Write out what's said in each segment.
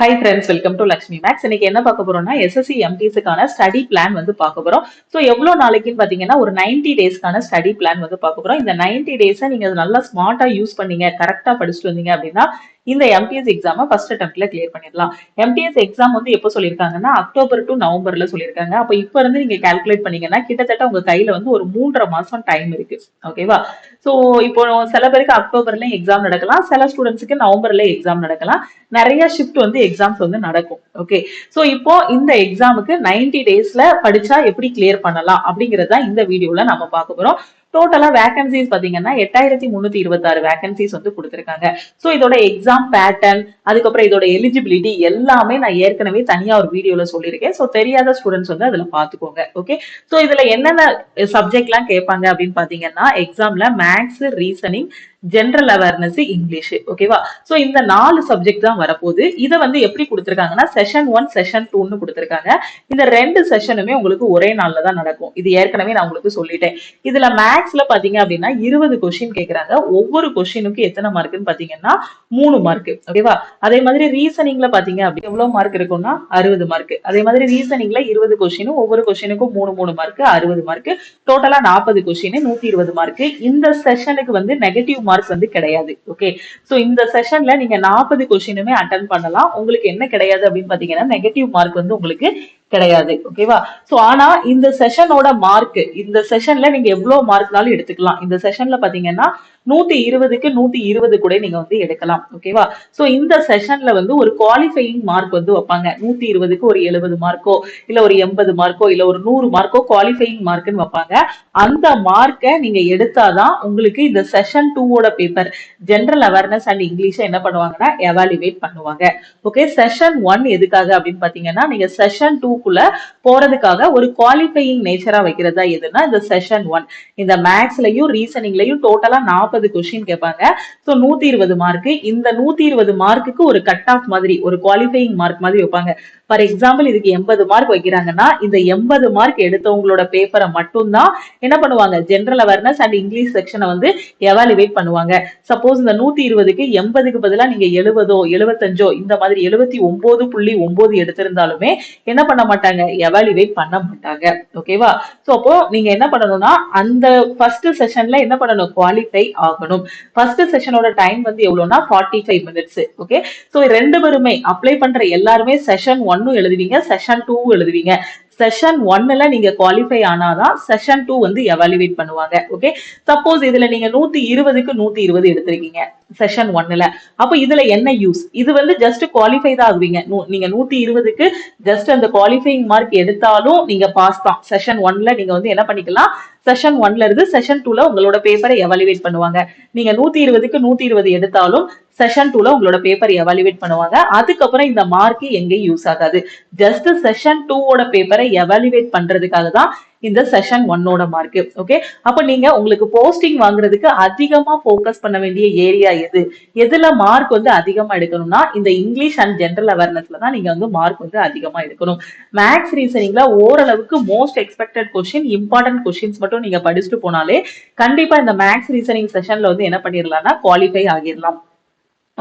Hi friends, welcome to Lakshmi maths. இன்னைக்கு என்ன பார்க்க போறோம்னா எஸ்எஸ்சி எம்டிஎஸ்க்கான ஸ்டடி பிளான் வந்து பார்க்க போறோம். ஸோ எவ்வளவு நாளைக்குன்னு பாத்தீங்கன்னா ஒரு 90 டேஸ்க்கான ஸ்டடி பிளான் வந்து பார்க்க போறோம். இந்த 90 டேஸை நீங்க நல்லா ஸ்மார்ட்டா யூஸ் பண்ணீங்க, கரெக்டா படிச்சுட்டு வந்தீங்க அப்படின்னா இந்த எம்டிஎஸ் எக்ஸாம ஃபர்ஸ்ட் அட்டெம்ப்ட்ல கிளியர் பண்ணிடலாம். எம்டிஎஸ் எக்ஸாம் வந்து எப்போ சொல்லியிருக்காங்கன்னா அக்டோபர் டு நவம்பர்ல சொல்லியிருக்காங்க. அப்ப இப்ப இருந்து நீங்க கால்குலேட் பண்ணீங்கன்னா கிட்டத்தட்ட உங்க கையில வந்து ஒரு 3.5 மாசம் டைம் இருக்கு. ஓகேவா? ஸோ இப்போ சில பேருக்கு அக்டோபர்ல எக்ஸாம் நடக்கலாம், சில ஸ்டூடெண்ட்ஸுக்கு நவம்பர்ல எக்ஸாம் நடக்கலாம். நிறைய ஷிஃப்ட் வந்து எக்ஸாம்ஸ் வந்து நடக்கும். ஓகே, சோ இப்போ இந்த எக்ஸாமுக்கு 90 டேஸ்ல படிச்சா எப்படி கிளியர் பண்ணலாம் அப்படிங்கறத இந்த வீடியோல நம்ம பார்க்க போறோம். டோட்டலா வேகன்சிஸ் பாத்தீங்கன்னா 8326 வேகன்சிஸ் வந்து கொடுத்திருக்காங்க. சோ இதோட எக்ஸாம் பேட்டர்ன், அதுக்கப்புறம் இதோட எலிஜிபிலிட்டி எல்லாமே நான் ஏற்கனவே தனியா ஒரு வீடியோல சொல்லியிருக்கேன். சோ தெரியாத ஸ்டூடெண்ட்ஸ் வந்து அதுல பாத்துக்கோங்க. ஓகே, சோ இதுல என்னென்ன சப்ஜெக்ட் எல்லாம் கேட்பாங்க அப்படின்னு பாத்தீங்கன்னா எக்ஸாம்ல maths, reasoning, general awareness, English. ஓகேவா? சோ இந்த 4 சப்ஜெக்ட் தான் வரப்போகுது. இதை வந்து எப்படி கொடுத்திருக்காங்கன்னா செஷன் 1 செஷன் 2ன்னு கொடுத்திருக்காங்க. இந்த 2 செஷனுமே உங்களுக்கு ஒரே நாள்ல தான் நடக்கும். இது ஏற்கனவே நான் உங்களுக்கு சொல்லிட்டேன். இதுல மேக்ஸ்ல பாத்தீங்க அப்படின்னா 20 கொஸ்டின் கேக்குறாங்க. ஒவ்வொரு கொஸ்டினுக்கு எத்தனை மார்க்னு பாத்தீங்கன்னா 3 மார்க். ஓகேவா? அதே மாதிரி ரீசனிங்ல பாத்தீங்க அப்படி எவ்வளவு மார்க் இருக்கும்னா 60 மார்க். அதே மாதிரி ரீசனிங்ல 20 கொஸ்டின், ஒவ்வொரு கொஸ்டினுக்கும் 3 மார்க், 60 மார்க். டோட்டலா 40 கொஸ்டின், 120 மார்க். இந்த செஷனுக்கு வந்து நெகட்டிவ் மார்க்ஸ் வந்து கிடையாது. ஓகே, சோ இந்த செஷன்ல நீங்க 40 கொஸ்டினுமே அட்டன் பண்ணலாம். உங்களுக்கு என்ன கிடையாது அப்படின்னு பாத்தீங்கன்னா நெகட்டிவ் மார்க் வந்து உங்களுக்கு கிடையாது. ஓகேவா? சோ ஆனா இந்த செஷனோட மார்க், இந்த செஷன்ல நீங்க எவ்வளவு மார்க்னாலும் எடுத்துக்கலாம். இந்த செஷன்ல பாத்தீங்கன்னா 120க்கு 120 கூட நீங்க வந்து எடுக்கலாம். ஓகேவா? சோ இந்த செஷன்ல வந்து ஒரு குவாலிஃபையிங் மார்க் வந்து வைப்பாங்க. 120க்கு ஒரு 70 மார்க்கோ, இல்ல ஒரு 80 மார்க்கோ, இல்ல ஒரு 100 மார்க்கோ குவாலிஃபையிங் மார்க்னு வைப்பாங்க. அந்த மார்க்கை நீங்க எடுத்தாதான் உங்களுக்கு இந்த செஷன் 2ஓட paper general awareness and English என்ன பண்ணுவாங்கன்னா எவாலுவேட் பண்ணுவாங்க. ஓகே, செஷன் 1 எதுக்காக அப்படின்னு பாத்தீங்கன்னா நீங்க செஷன் 2க்குள்ள போறதுக்காக ஒரு குவாலிஃபையிங் நேச்சரா வைக்கிறதா எதுனா இந்த செஷன் 1. இந்த மேக்ஸ்லயும் ரீசனிங்லயும் டோட்டலா 40 கொஸ்டின் கேட்பாங்க. So 120 mark. இந்த 120 மார்க்குக்கு ஒரு கட் ஆஃப் மாதிரி, ஒரு குவாலிஃபையிங் மார்க் மாதிரி வைப்பாங்க. ஃபார் எக்ஸாம்பிள் இதுக்கு 80 மார்க் வைக்கிறாங்கன்னா இந்த 80 மார்க் எடுத்தவங்களோட பேப்பரை மட்டும்தான் என்ன பண்ணுவாங்க, ஜெனரல் அவேர்னஸ் அண்ட் இங்கிலீஷ் செக்ஷனை வந்து எவாலுவேட் பண்ணுவாங்க. சப்போஸ் இந்த 120க்கு 80க்கு பதிலா நீங்க 70ஓ 75ஓ இந்த மாதிரி 79.9 எடுத்திருந்தாலுமே என்ன பண்ண மாட்டாங்க, எவாலுவேட் பண்ண மாட்டாங்க. ஓகேவா? சோ அப்போ நீங்க என்ன பண்ணணும்னா அந்த ஃபர்ஸ்ட் செஷன்ல என்ன பண்ணணும், குவாலிஃபை ஆகணும். ஃபர்ஸ்ட் செஷனோட டைம் வந்து எவ்வளவுனா 45 மினிட்ஸ். ஓகே, சோ ரெண்டு பேருமே அப்ளை பண்ற எல்லாருமே செஷன் 1 எழுதுவீங்க, செஷன் 2 எழுதுவீங்க. செஷன் 1ல நீங்க குவாலிஃபை ஆனாதான் செஷன் 2 வந்து எவாலுவேட் பண்ணுவாங்க. ஓகே, சப்போஸ் இதுல நீங்க 120க்கு 120 எடுத்திருக்கீங்க செஷன் 1ல, அப்ப இதுல என்ன யூஸ்? இது வந்து ஜஸ்ட் குவாலிஃபை தான் ஆகுவீங்க. நீங்க 120க்கு ஜஸ்ட் அந்த குவாலிஃபைங் மார்க் எடுத்தாலும் நீங்க பாஸ் தான். செஷன் 1ல நீங்க வந்து என்ன பண்ணிக்கலாம், செஷன் 1ல இருந்து செஷன் 2ல உங்களோட பேப்பரை எவாலுவேட் பண்ணுவாங்க. நீங்க 120க்கு 120 எடுத்தாலும் செஷன் 2ல உங்களோட பேப்பர் எவாலுவேட் பண்ணுவாங்க. அதுக்கப்புறம் இந்த மார்க் எங்கேயும் யூஸ் ஆகாது. ஜஸ்ட் செஷன் 2ஓட பேப்பரை எவாலுவேட் பண்றதுக்காக தான் இந்த செஷன் 1ஓட மார்க். ஓகே, அப்ப நீங்க உங்களுக்கு போஸ்டிங் வாங்குறதுக்கு அதிகமா போக்கஸ் பண்ண வேண்டிய ஏரியா எது, எதுல மார்க் வந்து அதிகமா எடுக்கணும்னா இந்த இங்கிலீஷ் அண்ட் ஜெனரல் அவேர்னஸ்ல தான் நீங்க வந்து மார்க் வந்து அதிகமா எடுக்கணும். மேக்ஸ் ரீசனிங்ல ஓரளவுக்கு most expected question, important questions மட்டும் நீங்க படிச்சுட்டு போனாலே கண்டிப்பா இந்த மேக்ஸ் ரீசனிங் செஷன்ல வந்து என்ன பண்ணிடலாம்னா குவாலிஃபை ஆகிடலாம்.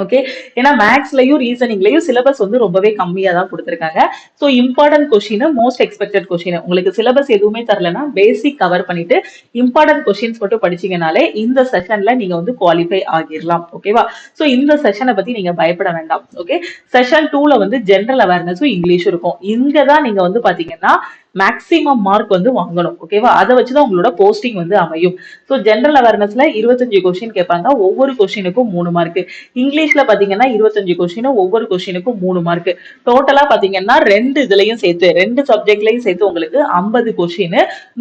ஓகே, ஏன்னா மேக்ஸ்லயும் ரீசனிங்லயும் சிலபஸ் வந்து ரொம்பவே கம்மியா தான் கொடுத்திருக்காங்க. So important question, most expected question, உங்களுக்கு சிலபஸ் எதுவுமே தரலன்னா பேசிக் கவர் பண்ணிட்டு இம்பார்ட்டன்ட் கொஸ்டின்ஸ் மட்டும் படிச்சீங்கனாலே இந்த செஷன்ல நீங்க வந்து குவாலிஃபை ஆகிடலாம். ஓகேவா? சோ இந்த செஷனை பத்தி நீங்க பயப்பட வேண்டாம். ஓகே, செஷன் 2ல வந்து ஜெனரல் அவேர்னஸும் இங்கிலீஷும் இருக்கும். இங்கதான் நீங்க வந்து பாத்தீங்கன்னா மேக்சிமம் மார்க் வந்து வாங்கணும். ஓகேவா? அதை வச்சுதான் உங்களோட போஸ்டிங் வந்து அமையும். சோ ஜெனரல் அவேர்னஸ்ல 25 கொஸ்டின் கேட்பாங்க, ஒவ்வொரு கொஸ்டினுக்கும் 3 மார்க். இங்கிலீஷ்ல பாத்தீங்கன்னா 25 கொஸ்டின், ஒவ்வொரு கொஸ்டினுக்கும் 3 மார்க். டோட்டலா பாத்தீங்கன்னா ரெண்டு இதுலயும் சேர்த்து, ரெண்டு சப்ஜெக்ட்லயும் சேர்த்து உங்களுக்கு 50 கொஸ்டின்,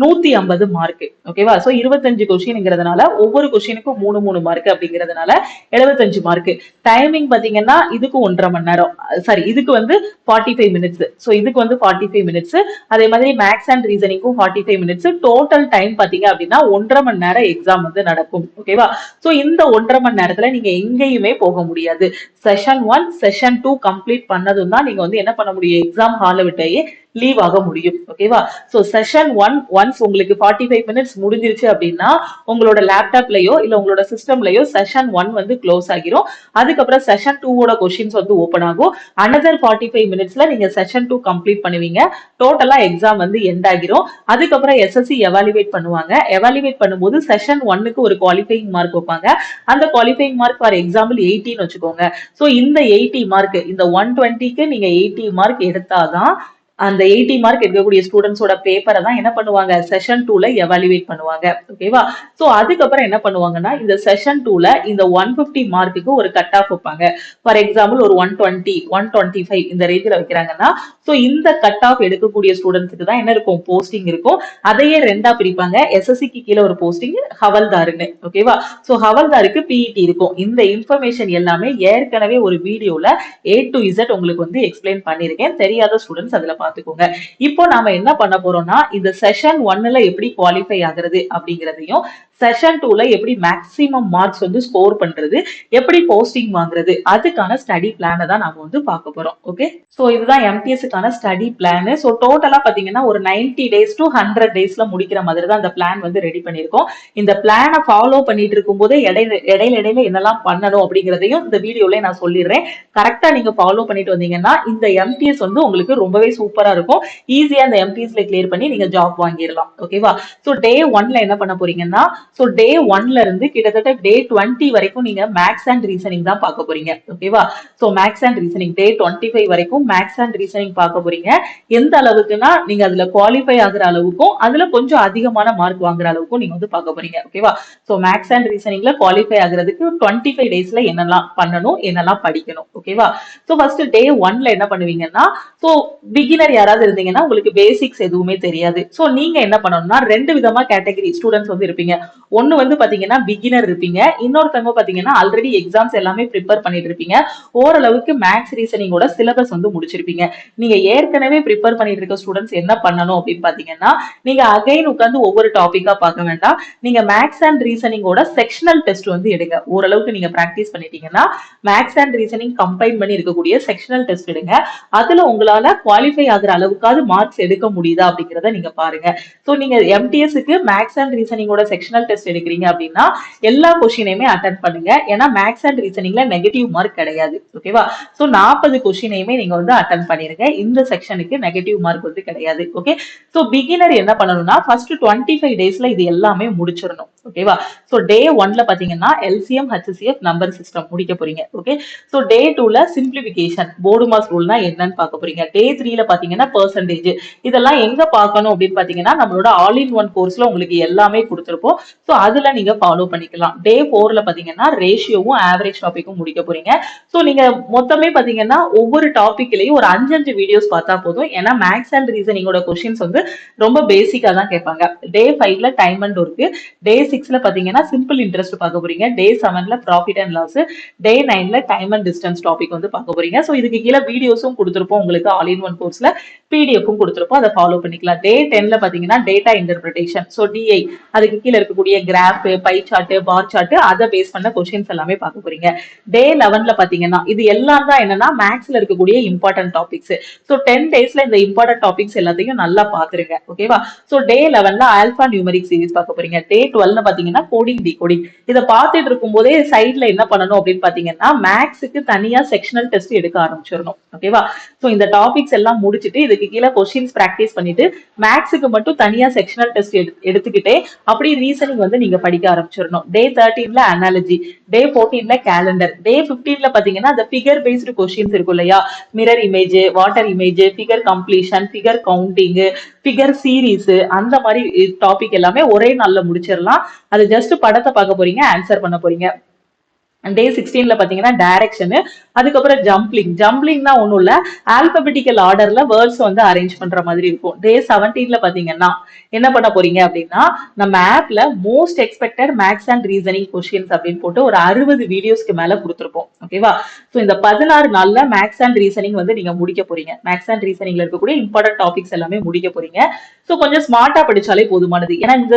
150 மார்க். ஓகேவா? சோ 25 கொஸ்டின்ங்கிறதுனால ஒவ்வொரு கொஸ்டினுக்கும் 3 மார்க் அப்படிங்கிறதுனால 75 மார்க். டைமிங் பாத்தீங்கன்னா இதுக்கு 1.5 மணி நேரம், சாரி இதுக்கு வந்து 45 மினிட்ஸ். சோ இதுக்கு வந்து 45 மினிட்ஸ். அதே மாதிரி மேக்ஸ் அண்ட் ரீசனிங்கும் 45 மினிட்ஸ். டோட்டல் டைம் பாத்தீங்க அப்படின்னா 1.5 மணி நேரம் எக்ஸாம் வந்து நடக்கும். ஓகேவா? சோ இந்த 1.5 மணி நேரத்துல நீங்க எங்கேயுமே போக முடியாது. செஷன் 1 செஷன் 2 கம்ப்ளீட் பண்ணதும் தான் நீங்க வந்து என்ன பண்ண முடியும், எக்ஸாம் ஹாலை விட்டே லீவ் ஆக முடியும். ஓகேவா? சோ செஷன் 1 ஒன்ஸ் உங்களுக்கு 45 மினிட்ஸ் முடிஞ்சிருச்சு அப்படின்னா உங்களோட லேப்டாப்லயோ இல்ல உங்களோட சிஸ்டம்லயோ செஷன் 1 வந்து க்ளோஸ் ஆகிரும். அதுக்கப்புறம் செஷன் 2 ஓட கொஸ்டின்ஸ் வந்து ஓபன் ஆகும். அனதர் 45 மினிட்ஸ்ல நீங்க செஷன் 2 கம்ப்ளீட் பண்ணுவீங்க. டோட்டலா எக்ஸாம் வந்து எண்ட் ஆகிரும். அதுக்கப்புறம் எஸ்எஸ்சி எவாலுவேட் பண்ணுவாங்க. எவாலுவேட் பண்ணும்போது செஷன் 1க்கு ஒரு குவாலிஃபைங் மார்க் வைப்பாங்க. அந்த குவாலிஃபைங் மார்க் ஃபார் எக்ஸாம்பிள் 80 வச்சுக்கோங்க. சோ இந்த 80 மார்க் இந்த 120க்கு நீங்க 80 மார்க் எடுத்தாதான் அந்த 80 மார்க் இருக்கக்கூடிய ஸ்டூடெண்ட்ஸோட பேப்பரை தான் என்ன பண்ணுவாங்க செஷன் 2ல எவாலுவேட் பண்ணுவாங்க. ஓகேவா? சோ அதுக்கப்புறம் என்ன பண்ணுவாங்கன்னா இந்த செஷன் 2ல இந்த 150 மார்க்குக்கு ஒரு கட் ஆஃப் வைப்பாங்க. ஃபார் எக்ஸாம்பிள் ஒரு 120 125 இந்த ரேஞ்சில் வைக்கிறாங்கன்னா சோ இந்த கட் ஆஃப் எடுக்கக்கூடிய ஸ்டூடெண்ட்ஸுக்கு தான் என்ன இருக்கும் போஸ்டிங் இருக்கும். அதையே ரெண்டா பிரிப்பாங்க. எஸ்எஸ்சிக்கு கீழே ஒரு போஸ்டிங் ஹவல்தாருன்னு. ஓகேவா? சோ ஹவல்தாருக்கு பிஇடி இருக்கும். இந்த இன்ஃபர்மேஷன் எல்லாமே ஏற்கனவே ஒரு வீடியோல A to Z உங்களுக்கு வந்து எக்ஸ்பிளைன் பண்ணிருக்கேன். தெரியாத ஸ்டூடெண்ட்ஸ் அதுல பாத்துக்கோங்க. இப்போ நாம என்ன பண்ண போறோம்னா இந்த செஷன் 1ல எப்படி குவாலிஃபை ஆகுறது அப்படிங்கறதையும் செஷன் 2ல எப்படி மேக்ஸிமம் மார்க்ஸ் வந்து ஸ்கோர் பண்றது, எப்படி போஸ்டிங் வாங்குறது, அதுக்கான ஸ்டடி பிளான தான் நாம வந்து பார்க்க போறோம். ஓகே? சோ இதுதான் எம்டிஎஸ்க்கான ஸ்டடி பிளான். சோ டோட்டலா பாத்தீங்கன்னா ஒரு 90 டேஸ் டு 100 டேஸ்ல முடிக்கிற மாதிரி தான் அந்த பிளான் வந்து ரெடி பண்ணிருக்கோம். இந்த பிளானை ஃபாலோ பண்ணிட்டு இருக்கும் போதே இடையில என்னெல்லாம் பண்ணணும் அப்படிங்கறதையும் இந்த வீடியோல நான் சொல்லிடுறேன். கரெக்டா நீங்க ஃபாலோ பண்ணிட்டு வந்தீங்கன்னா இந்த எம்டிஎஸ் வந்து உங்களுக்கு ரொம்பவே சூப்பரா இருக்கும். ஈஸியா அந்த எம்டிஎஸ்ல கிளியர் பண்ணி நீங்க ஜாப் வாங்கிடலாம். ஓகேவா? சோ டே 1ல என்ன பண்ண போறீங்கன்னா சோ டே 1ல இருந்து கிட்டத்தட்ட டே 20 வரைக்கும் நீங்க மேக்ஸ் அண்ட் ரீசனிங் தான் பார்க்க போறீங்க. ஓகேவா? சோ மேக்ஸ் அண்ட் ரீசனிங் டே 25 வரைக்கும் மேக்ஸ் அண்ட் ரீசனிங் பார்க்க போறீங்க. எந்த அளவுக்குன்னா நீங்க அதுல குவாலிஃபை ஆகுற அளவுக்கும் அதுல கொஞ்சம் அதிகமான மார்க் வாங்குற அளவுக்கும் நீங்க வந்து பார்க்க போறீங்க. ஓகேவா? சோ மேக்ஸ் அண்ட் ரீசனிங்ல குவாலிஃபை ஆகுறதுக்கு 25 டேஸ்ல என்னெல்லாம் பண்ணணும், என்னெல்லாம் படிக்கணும். ஓகேவா? சோ ஃபர்ஸ்ட் டே 1ல என்ன பண்ணுவீங்கன்னா சோ பிகினர் யாராவது இருந்தீங்கன்னா உங்களுக்கு பேசிக்ஸ் எதுவுமே தெரியாது. சோ நீங்க என்ன பண்ணணும்னா ரெண்டு விதமா கேட்டகரி ஸ்டூடெண்ட்ஸ் வந்து இருப்பீங்க. ஒன்னு வந்து பாத்தீங்கன்னா பிகினர் இருப்பீங்க. இன்னொருத்தவங்க பாத்தீங்கன்னா ஆல்ரெடி எக்ஸாம்ஸ் எல்லாமே ப்ரிப்பேர் பண்ணிட்டு இருப்பீங்க. ஓரளவுக்கு மேக்ஸ் ரீசனிங்கோட சிலபஸ் வந்து முடிச்சிருப்பீங்க. நீங்க ஏற்கனவே ப்ரிப்பேர் பண்ணிட்டு இருக்க ஸ்டூடெண்ட்ஸ் என்ன பண்ணணும் அப்படின்னு பாத்தீங்கன்னா நீங்க அகைன் உட்கார்ந்து ஒவ்வொரு டாபிக்கா பார்க்க வேண்டாம். நீங்க மேக்ஸ் அண்ட் ரீசனிங்கோட செக்ஷனல் டெஸ்ட் வந்து எடுங்க. ஓரளவுக்கு நீங்க பிராக்டிஸ் பண்ணிட்டீங்கன்னா மேக்ஸ் அண்ட் ரீசனிங் கம்பைன் பண்ணி இருக்கக்கூடிய செக்ஷனல் டெஸ்ட் எடுங்க. அதுல உங்களால குவாலிஃபை ஆகுற அளவுக்காவது மார்க்ஸ் எடுக்க முடியுதா அப்படிங்கறத நீங்க பாருங்க. சோ நீங்க எம்டிஎஸ்க்கு மேக்ஸ் அண்ட் ரீசனிங்கோட செக்ஷனல் டெஸ்ட் எடுக்கிறீங்க அப்படின்னா எல்லா கொஸ்டினையுமே அட்டென்ட் பண்ணுங்க. ஏன்னா மேக்ஸ் அண்ட் ரீசனிங்ல நெகட்டிவ் மார்க் கிடையாது. ஓகேவா? சோ 40 கொஸ்டினையுமே நீங்க வந்து அட்டென்ட் பண்ணிருங்க. இந்த செக்ஷனுக்கு நெகட்டிவ் மார்க் வந்து கிடையாது. ஓகே? சோ பிகினர் என்ன பண்ணணும்னா ஃபர்ஸ்ட் 25 டேஸ்ல இது எல்லாமே முடிச்சிடணும். ஓகேவா? சோ டே 1ல பாத்தீங்கன்னா எல்சிஎம் ஹெச்சிஎஃப் நம்பர் சிஸ்டம் முடிக்க போறீங்க. ஓகே? சோ டே 2ல சிம்பிளிஃபிகேஷன் போர்டு மாஸ் ரூல்னா என்னன்னு பார்க்க போறீங்க. டே 3ல பாத்தீங்கன்னா பெர்சன்டேஜ் இதெல்லாம் எங்க பார்க்கணும் அப்படின்னு பாத்தீங்கன்னா நம்மளோட ஆல் இன் ஒன் கோர்ஸ்ல உங்களுக்கு எல்லாமே கொடுத்திருப்போம். சோ அதுல நீங்க ஃபாலோ பண்ணிக்கலாம். டே 4ல பாத்தீங்கன்னா ரேஷியோவும் ஆவரேஜ் டாபிக்கும் முடிக்க போறீங்க. சோ நீங்க மொத்தமே பாத்தீங்கன்னா ஒவ்வொரு டாபிக்லயும் ஒரு 5 வீடியோஸ் பார்த்தா போதும். ஏன்னா மேக்ஸ் அண்ட் ரீசனிங்கோட கொஸ்டின்ஸ் வந்து ரொம்ப பேசிக்கா தான் கேட்பாங்க. டே 5ல டைம் அண்ட் ஒர்க், டே 6ல பாத்தீங்கன்னா சிம்பிள் இன்ட்ரெஸ்ட் பார்க்க போறீங்க. டே 7ல ப்ராஃபிட் அண்ட் லாஸ், டே 9ல டைம் அண்ட் டிஸ்டன்ஸ் டாபிக் வந்து பார்க்க போறீங்க. சோ இதுக்கு கீழே வீடியோஸும் கொடுத்திருப்போம் உங்களுக்கு ஆல் இன் ஒன் கோர்ஸ்ல, பிடிஎஃப்பும் கொடுத்திருப்போம். அதை ஃபாலோ பண்ணிக்கலாம். டே 10ல பாத்தீங்கன்னா டேட்டா இன்டர்பிரேஷன், சோ டிஐ அதுக்கு கீழே இருக்கக்கூடிய graph, pie chart, bar chart அதை பேஸ் பண்ண கொஸ்டின்ஸ் எல்லாமே பார்க்க போறீங்க. டே 11ல பாத்தீங்கன்னா இது எல்லாம் தான் என்னன்னா மேக்ஸ்ல இருக்கக்கூடிய இம்பார்ட்டன்ட் டாபிக்ஸ். சோ 10 டேஸ்ல இந்த இம்பார்ட்டன்ட் டாபிக்ஸ் எல்லாத்தையும் நல்லா பாத்துருங்க. ஓகேவா? சோ டே 11ல ஆல்பா நியூமெரிக் சீரிஸ் பார்க்க போறீங்க. டே 12ல பாத்தீங்கன்னா கோடிங் டிகோடிங். இதை பார்த்துட்டு இருக்கும் போதே சைட்ல என்ன பண்ணணும் அப்படின்னு பாத்தீங்கன்னா மேக்ஸுக்கு தனியா செக்ஷனல் டெஸ்ட் எடுக்க ஆரம்பிச்சிடணும். ஓகேவா? சோ இந்த டாபிக்ஸ் எல்லாம் முடிச்சுட்டு இதுக்கு கீழே கொஸ்டின்ஸ் பிராக்டிஸ் பண்ணிட்டு மேக்ஸுக்கு மட்டும் தனியா செக்ஷனல் டெஸ்ட் எடுத்துக்கிட்டே அப்படி ரீசனிங் வந்து நீங்க படிக்க ஆரம்பிச்சிடணும். டே 13ல அனாலஜி, டே 14ல கேலண்டர், டே 15ல பாத்தீங்கன்னா அந்த ஃபிகர் பேஸ்டு கொஸ்டின்ஸ் இருக்கும் இல்லையா, mirror image, water image, figure completion, figure counting, figure series, அந்த மாதிரி டாபிக் எல்லாமே ஒரே நாள்ல முடிச்சிடலாம். அது ஜஸ்ட் படத்தை பார்க்க போறீங்க, ஆன்சர் பண்ண போறீங்க. டே 16ல பாத்தீங்கன்னா டைரக்ஷன், அதுக்கப்புறம் ஜம்பிளிங்னா ஒண்ணும் இல்ல, ஆல்பபெட்டிக்கல் ஆர்டர்ல வேர்ட்ஸ் வந்து அரேஞ்ச் பண்ற மாதிரி இருக்கும். டே 17ல பாத்தீங்கன்னா என்ன பண்ண போறீங்க அப்படின்னா நம்ம ஆப்ல most expected maths and reasoning questions அப்படின்னு போட்டு ஒரு 60 வீடியோஸ்க்கு மேல கொடுத்துருப்போம். ஓகேவா? சோ இந்த 16 நாள்ல மேக்ஸ் அண்ட் ரீசனிங் வந்து நீங்க முடிக்க போறீங்க. மேக்ஸ் அண்ட் ரீசனிங்ல இருக்கக்கூடிய இம்பார்ட்டன்ட் டாபிக்ஸ் எல்லாமே முடிக்க போறீங்க. சோ கொஞ்சம் ஸ்மார்ட்டா படிச்சாலே போதுமானது. ஏன்னா இந்த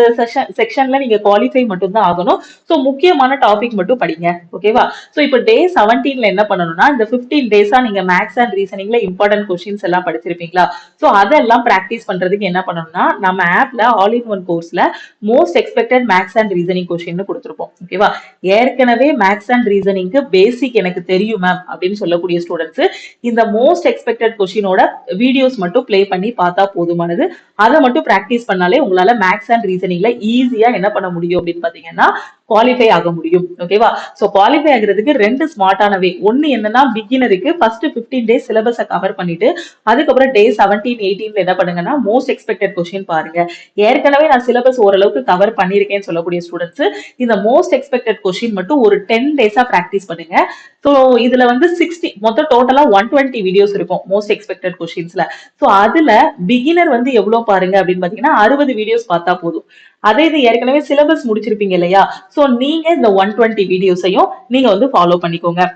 செக்ஷன்ல நீங்க குவாலிஃபை மட்டும் தான் ஆகணும். சோ முக்கியமான டாபிக் மட்டும் படிங்க. ஓகேவா? சோ இப்போ டே 17ல என்ன பண்ணணும் பண்ணணும்னா இந்த 15 டேஸா நீங்க மேக்ஸ் அண்ட் ரீசனிங்ல இம்பார்ட்டன்ட் கொஸ்டின்ஸ் எல்லாம் படிச்சிருப்பீங்களா? சோ அதெல்லாம் பிராக்டிஸ் பண்றதுக்கு என்ன பண்ணணும்னா நம்ம ஆப்ல ஆல் இன் ஒன் கோர்ஸ்ல most expected maths and reasoning question கொடுத்திருப்போம். ஓகேவா? ஏற்கனவே மேக்ஸ் அண்ட் ரீசனிங்க்கு பேசிக் எனக்கு தெரியும் மேம் அப்படின்னு சொல்லக்கூடிய ஸ்டூடெண்ட்ஸ் இந்த மோஸ்ட் எக்ஸ்பெக்டட் கொஸ்டினோட வீடியோஸ் மட்டும் பிளே பண்ணி பார்த்தா போதுமானது. அதை மட்டும் பிராக்டிஸ் பண்ணாலே உங்களால மேக்ஸ் அண்ட் ரீசனிங்ல ஈஸியா என்ன பண்ண முடியும் அப்படின்னு பாத்தீங்கன்னா குவாலிஃபை ஆக முடியும். ஓகேவா? சோ குவாலிஃபை ஆகிறதுக்கு ரெண்டு ஸ்மார்ட்டான வே. ஒன்னு என்னன்னா பிகினருக்கு ஃபர்ஸ்ட் 15 டேஸ் சிலபஸை கவர் பண்ணிட்டு அதுக்கப்புறம் டே 17, 18ல என்ன பண்ணுங்கன்னா மோஸ்ட் எக்ஸ்பெக்டட் கொஸ்டின் பாருங்க. ஏற்கனவே நான் சிலபஸ் ஓரளவுக்கு கவர் பண்ணிருக்கேன்னு சொல்லக்கூடிய ஸ்டூடெண்ட்ஸ் இந்த மோஸ்ட் எக்ஸ்பெக்டட் கொஸ்டின் மட்டும் ஒரு 10 டேஸா பிராக்டிஸ் பண்ணுங்க. சோ இதுல வந்து 60 மொத்தம் டோட்டலா 120 வீடியோஸ் இருக்கும் மோஸ்ட் எக்ஸ்பெக்டட் கொஸ்டின்ஸ்ல. சோ அதுல பிகினர் வந்து எவ்வளவு பாருங்க அப்படின்னு பாத்தீங்கன்னா 60 வீடியோஸ் பார்த்தா போதும். அதே இது ஏற்கனவே சிலபஸ் முடிச்சிருப்பீங்க இல்லையா? சோ நீங்க இந்த 120 வீடியோஸையும் நீங்க வந்து ஃபாலோ பண்ணிக்கோங்க.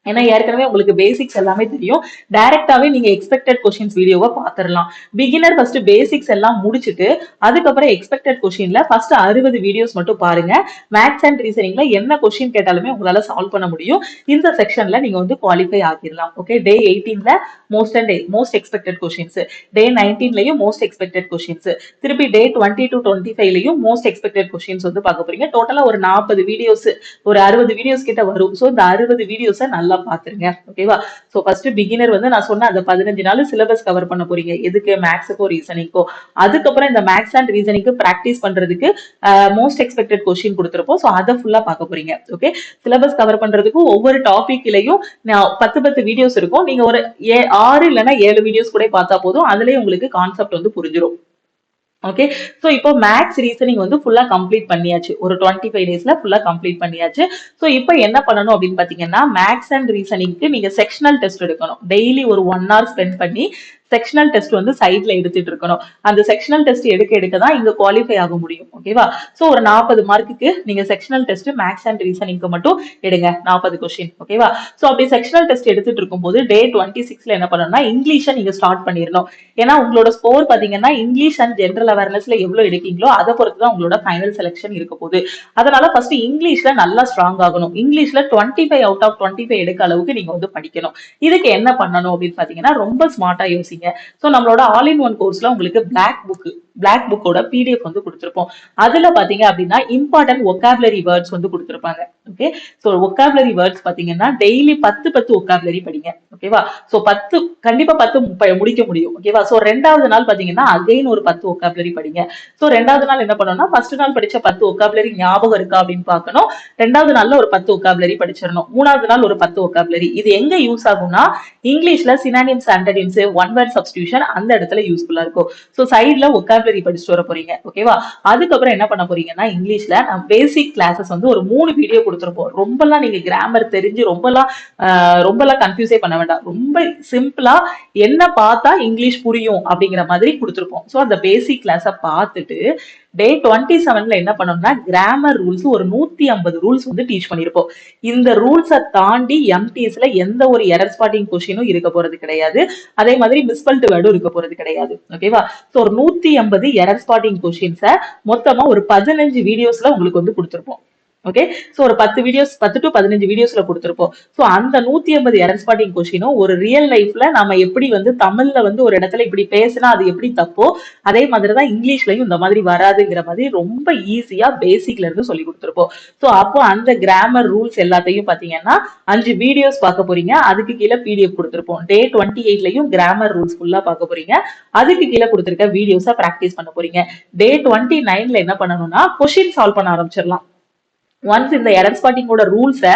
ஏன்னா ஏற்கனவே உங்களுக்கு பேசிக்ஸ் எல்லாமே தெரியும். டைரக்டாவே நீங்க எக்ஸ்பெக்டட் கொஸ்டின்ஸ் வீடியோவை பாத்துரலாம். பிகினர் ஃபர்ஸ்ட் பேசிக்ஸ் எல்லாம் முடிச்சுட்டு அதுக்கப்புறம் எக்ஸ்பெக்டட் கொஸ்டின்ல ஃபர்ஸ்ட் 60 வீடியோஸ் மட்டும் பாருங்க. மேத்ஸ் அண்ட் ரீசனிங்ல என்ன கொஸ்டின் கேட்டாலுமே உங்களால சால்வ் பண்ண முடியும். இந்த செக்ஷன்ல நீங்க வந்து குவாலிஃபை ஆகிடலாம். ஓகே, டே 18ல மோஸ்ட் எக்ஸ்பெக்டட் கொஸ்டின்ஸ், டே 19லயும் மோஸ்ட் எக்ஸ்பெக்டட் கொஸ்டின்ஸ், திருப்பி டே 20 to 25லயும் மோஸ்ட் எக்ஸ்பெக்டட் கொஸ்டின்ஸ் வந்து பார்க்க போறீங்க. டோட்டலா ஒரு 40 வீடியோஸ், ஒரு 60 வீடியோஸ் கிட்ட வரும். சோ இந்த 60 வீடியோஸை நல்லா பாத்துருங்க. ஓகேவா? சோ ஃபர்ஸ்ட் பிகினர் வந்து நான் சொன்ன அந்த 15 நாள் சிலபஸ் கவர் பண்ண போறீங்க. எதுக்கு? மேக்ஸுக்கோ ரீசனிங்கோ. அதுக்கப்புறம் இந்த மேக்ஸ் அண்ட் ரீசனிங்க்கு பிராக்டிஸ் பண்றதுக்கு மோஸ்ட் எக்ஸ்பெக்டட் கொஸ்டின் கொடுத்திருப்போம். சோ அதை ஃபுல்லா பார்க்க போறீங்க. ஓகே, சிலபஸ் கவர் பண்றதுக்கு ஒவ்வொரு டாபிக்லயும் 10 வீடியோஸ் இருக்கும். நீங்க ஒரு 6 இல்லைன்னா 7 வீடியோஸ் கூட பார்த்தா போதும். அதுலயே உங்களுக்கு கான்செப்ட் வந்து புரிஞ்சிடும். ஓகே, சோ இப்போ மேக்ஸ் ரீசனிங் வந்து ஃபுல்லா கம்ப்ளீட் பண்ணியாச்சு. ஒரு 25 டேஸ்ல ஃபுல்லா கம்ப்ளீட் பண்ணியாச்சு. சோ இப்போ என்ன பண்ணணும் அப்படின்னு பாத்தீங்கன்னா மேக்ஸ் அண்ட் ரீசனிங்க்கு நீங்க செக்ஷனல் டெஸ்ட் எடுக்கணும். டெய்லி ஒரு 1 hour ஸ்பெண்ட் பண்ணி செக்ஷனல் டெஸ்ட் வந்து சைட்ல எடுத்துட்டு இருக்கணும். அந்த செக்ஷனல் டெஸ்ட் எடுக்க தான் இங்க குவாலிஃபை ஆக முடியும். ஓகேவா? சோ ஒரு 40 மார்க்குக்கு நீங்க செக்ஷனல் டெஸ்ட் மேக்ஸ் அண்ட் ரீசனிங்க்கு மட்டும் எடுங்க. 40 கொஸ்டின். ஓகேவா? சோ அப்படி செக்ஷனல் டெஸ்ட் எடுத்துட்டு இருக்கும்போது டே 26ல என்ன பண்ணணும்னா இங்கிலீஷை நீங்க ஸ்டார்ட் பண்ணிடணும். ஏன்னா உங்களோட ஸ்கோர் பாத்தீங்கன்னா இங்கிலீஷ் அண்ட் ஜென்ரல் அவேர்னஸ்ல எவ்வளவு எடுக்கீங்களோ அதை பொறுத்து தான் உங்களோட ஃபைனல் செலக்ஷன் இருக்க போகுது. அதனால ஃபர்ஸ்ட் இங்கிலீஷ்ல நல்லா ஸ்ட்ராங் ஆகணும். இங்கிலீஷ்ல 25 out of 25 எடுக்க அளவுக்கு நீங்க வந்து படிக்கணும். இதுக்கு என்ன பண்ணணும் அப்படின்னு பாத்தீங்கன்னா ரொம்ப ஸ்மார்ட்டா யோசிங்க. சோ நம்மளோட ஆல் இன் ஒன் கோர்ஸ்ல உங்களுக்கு பிளாக் புக்கோட PDF வந்து கொடுத்திருப்போம். அதுல பாத்தீங்க அப்படின்னா இம்பார்ட்டன்ட் ஒகாபுலரி வேர்ட்ஸ் வந்து கொடுத்திருப்பாங்க. ஓகே, சோ ஒகாபுலரி வேர்ட்ஸ் பாத்தீங்கன்னா டெய்லி 10 ஒகாபுலரி படிங்க. ஓகேவா? சோ 10 கண்டிப்பா 10 முடிக்க முடியும். ஓகேவா? சோ ரெண்டாவது நாள் பாத்தீங்கன்னா அகைன் ஒரு 10 ஒகாபுலரி படிங்க. சோ ரெண்டாவது நாள் என்ன பண்ணணும்னா ஃபர்ஸ்ட் நாள் படிச்ச 10 ஒகாபுலரி ஞாபகம் இருக்கா அப்படின்னு பார்க்கணும். ரெண்டாவது நாள்ல ஒரு 10 ஒகாபுலரி படிச்சிடணும். மூணாவது நாள் ஒரு 10 ஒகாபுலரி. இது எங்க யூஸ் ஆகும்னா இங்கிலீஷ்ல synonyms, antonyms, one word substitution அந்த இடத்துல யூஸ்ஃபுல்லா இருக்கும். சோ சைட்ல ஒகாபுலரி படிச்சுட்டு வர போறீங்க. ஓகேவா? அதுக்கப்புறம் என்ன பண்ண போறீங்கன்னா இங்கிலீஷ்ல பேசிக் கிளாஸஸ் வந்து ஒரு 3 வீடியோ கொடுத்துருப்போம். ரொம்பலாம் நீங்க கிராமர் தெரிஞ்சு ரொம்பலாம் கன்ஃபியூஸே பண்ண வேண்டாம். ரொம்ப சிம்பிளா என்ன பார்த்தா இங்கிலீஷ் புரியும் அப்படிங்கிற மாதிரி கொடுத்துருப்போம். சோ அந்த பேசிக் கிளாஸ பார்த்துட்டு டே 27ல என்ன பண்ணோம்னா கிராமர் ரூல்ஸ் ஒரு 150 ரூல்ஸ் வந்து டீச் பண்ணிருப்போம். இந்த ரூல்ஸை தாண்டி எம்டிஎஸ்ல எந்த ஒரு எரர் ஸ்பாட்டிங் கொஸ்டினும் இருக்க போறது கிடையாது. அதே மாதிரி மிஸ்பல்ட் வேர்டும் இருக்க போறது கிடையாது. ஓகேவா? சோ ஒரு 150 எரர் ஸ்பாட்டிங் கொஸ்டின்ஸை மொத்தமா ஒரு 15 வீடியோஸ்ல உங்களுக்கு வந்து கொடுத்துருப்போம். ஓகே, சோ ஒரு 10 to 15 வீடியோஸ்ல கொடுத்திருப்போம். சோ அந்த 150 எரர் ஸ்பாட்டிங் கொஸ்டினும் ஒரு ரியல் லைஃப்ல நாம எப்படி வந்து தமிழ்ல வந்து ஒரு இடத்துல இப்படி பேசினா அது எப்படி தப்போ அதே மாதிரிதான் இங்கிலீஷ்லயும் இந்த மாதிரி வராதுங்கிற மாதிரி ரொம்ப ஈஸியா பேசிக்ல இருந்து சொல்லி கொடுத்திருப்போம். சோ அப்போ அந்த கிராமர் ரூல்ஸ் எல்லாத்தையும் பாத்தீங்கன்னா 5 வீடியோஸ் பார்க்க போறீங்க. அதுக்கு கீழே PDF கொடுத்திருப்போம். டே 28லயும் கிராமர் ரூல்ஸ் ஃபுல்லா பார்க்க போறீங்க. அதுக்கு கீழே கொடுத்திருக்க வீடியோஸை பிராக்டிஸ் பண்ண போறீங்க. டே 29ல என்ன பண்ணணும்னா கொஸ்டின் சால்வ் பண்ண ஆரம்பிச்சிடலாம். ஒன்ஸ் இந்த எரர் ஸ்பாட்டிங்கோட ரூல்ஸை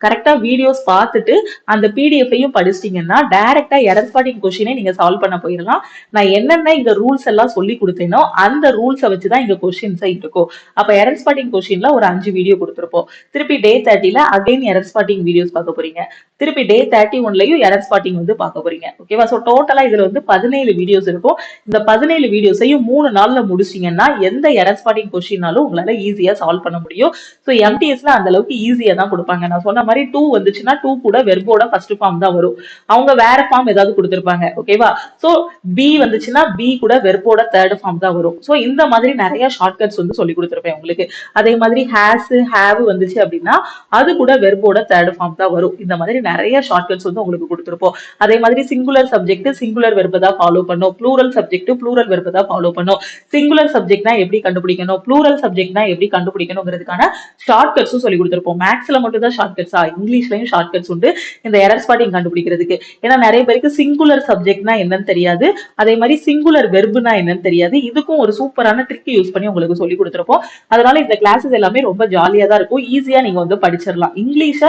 கரெக்டா வீடியோஸ் பார்த்துட்டு அந்த PDF-ஐயும் படிச்சிட்டீங்கன்னா டைரக்டா எரர் ஸ்பாட்டிங் கொஸ்டினை நீங்க சால்வ் பண்ண போயிடலாம். நான் என்னென்ன இங்க ரூல்ஸ் எல்லாம் சொல்லி கொடுத்தேனோ அந்த ரூல்ஸை வச்சுதான் இங்க கொஸ்டின்ஸ் இருக்கும். அப்ப எரர் ஸ்பாட்டிங் கொஸ்டின்ல ஒரு 5 வீடியோ கொடுத்திருப்போம். திருப்பி டே 30ல அகைன் எரர் ஸ்பாட்டிங் வீடியோஸ் பார்க்க போறீங்க. திருப்பி டே 31லயும் எரர் ஸ்பாட்டிங் வந்து பார்க்க போறீங்க. ஓகேவா? சோ டோட்டலா இதுல வந்து 17 வீடியோஸ் இருக்கும். இந்த 17 வீடியோஸையும் 3 நாள்ல முடிச்சிட்டீங்கன்னா எந்த எரர் ஸ்பாட்டிங் கொஸ்டினாலும் உங்களால ஈஸியா சால்வ் பண்ண முடியும். சோ எம்டிஎஸ்ல அந்த அளவுக்கு ஈஸியா தான் கொடுப்பாங்க. நான் சொன்ன மாதிரி டூ வந்துச்சுன்னா டூ கூட வெர்போட ஃபர்ஸ்ட் ஃபார்ம் தான் வரும். அவங்க வேற ஃபார்ம் ஏதாவது கொடுத்திருப்பாங்க. ஓகேவா? சோ பி வந்துச்சுன்னா பி கூட வெர்போட தேர்ட் ஃபார்ம் தான் வரும். சோ இந்த மாதிரி நிறைய ஷார்ட்கட்ஸ் வந்து சொல்லி கொடுத்திருப்பேன் உங்களுக்கு. அதே மாதிரி ஹேஸ் ஹேவ் வந்துச்சு அப்படின்னா அது கூட வெர்போட தேர்ட் ஃபார்ம் தான் வரும். இந்த மாதிரி நிறைய ஷார்ட்கட்ஸ் வந்து உங்களுக்கு கொடுத்திருப்போம். அதே மாதிரி சிங்குலர் சப்ஜெக்ட் சிங்குலர் வெர்பை தான் ஃபாலோ பண்ணும், ப்ளூரல் சப்ஜெக்ட் ப்ளூரல் வெர்பை தான் ஃபாலோ பண்ணும். சிங்குலர் சப்ஜெக்ட்னா எப்படி கண்டுபிடிக்கணும், ப்ளூரல் சப்ஜெக்ட்னா எப்படி கண்டுபிடிக்கணுங்கிறதுக்கான ஷார்ட்கட்ஸும் சொல்லி கொடுத்திருப்போம். மேக்ஸ்ல மட்டும் தான் ஷார்ட்கட்ஸா, இங்கிலீஷ்லயும் ஷார்ட்கட்ஸ் உண்டு இந்த எரர் ஸ்பாட்டிங் கண்டுபிடிக்கிறதுக்கு. ஏன்னா நிறைய பேருக்கு சிங்குலர் சப்ஜெக்ட்னா என்னன்னு தெரியாது, அதே மாதிரி சிங்குலர் வெர்புனா என்னன்னு தெரியாது. இதுக்கும் ஒரு சூப்பரான ட்ரிக் யூஸ் பண்ணி உங்களுக்கு சொல்லி கொடுத்திருப்போம். அதனால இந்த கிளாஸஸ் எல்லாமே ரொம்ப ஜாலியா தான் இருக்கும், ஈஸியா நீங்க வந்து படிச்சிடலாம். இங்கிலீஷ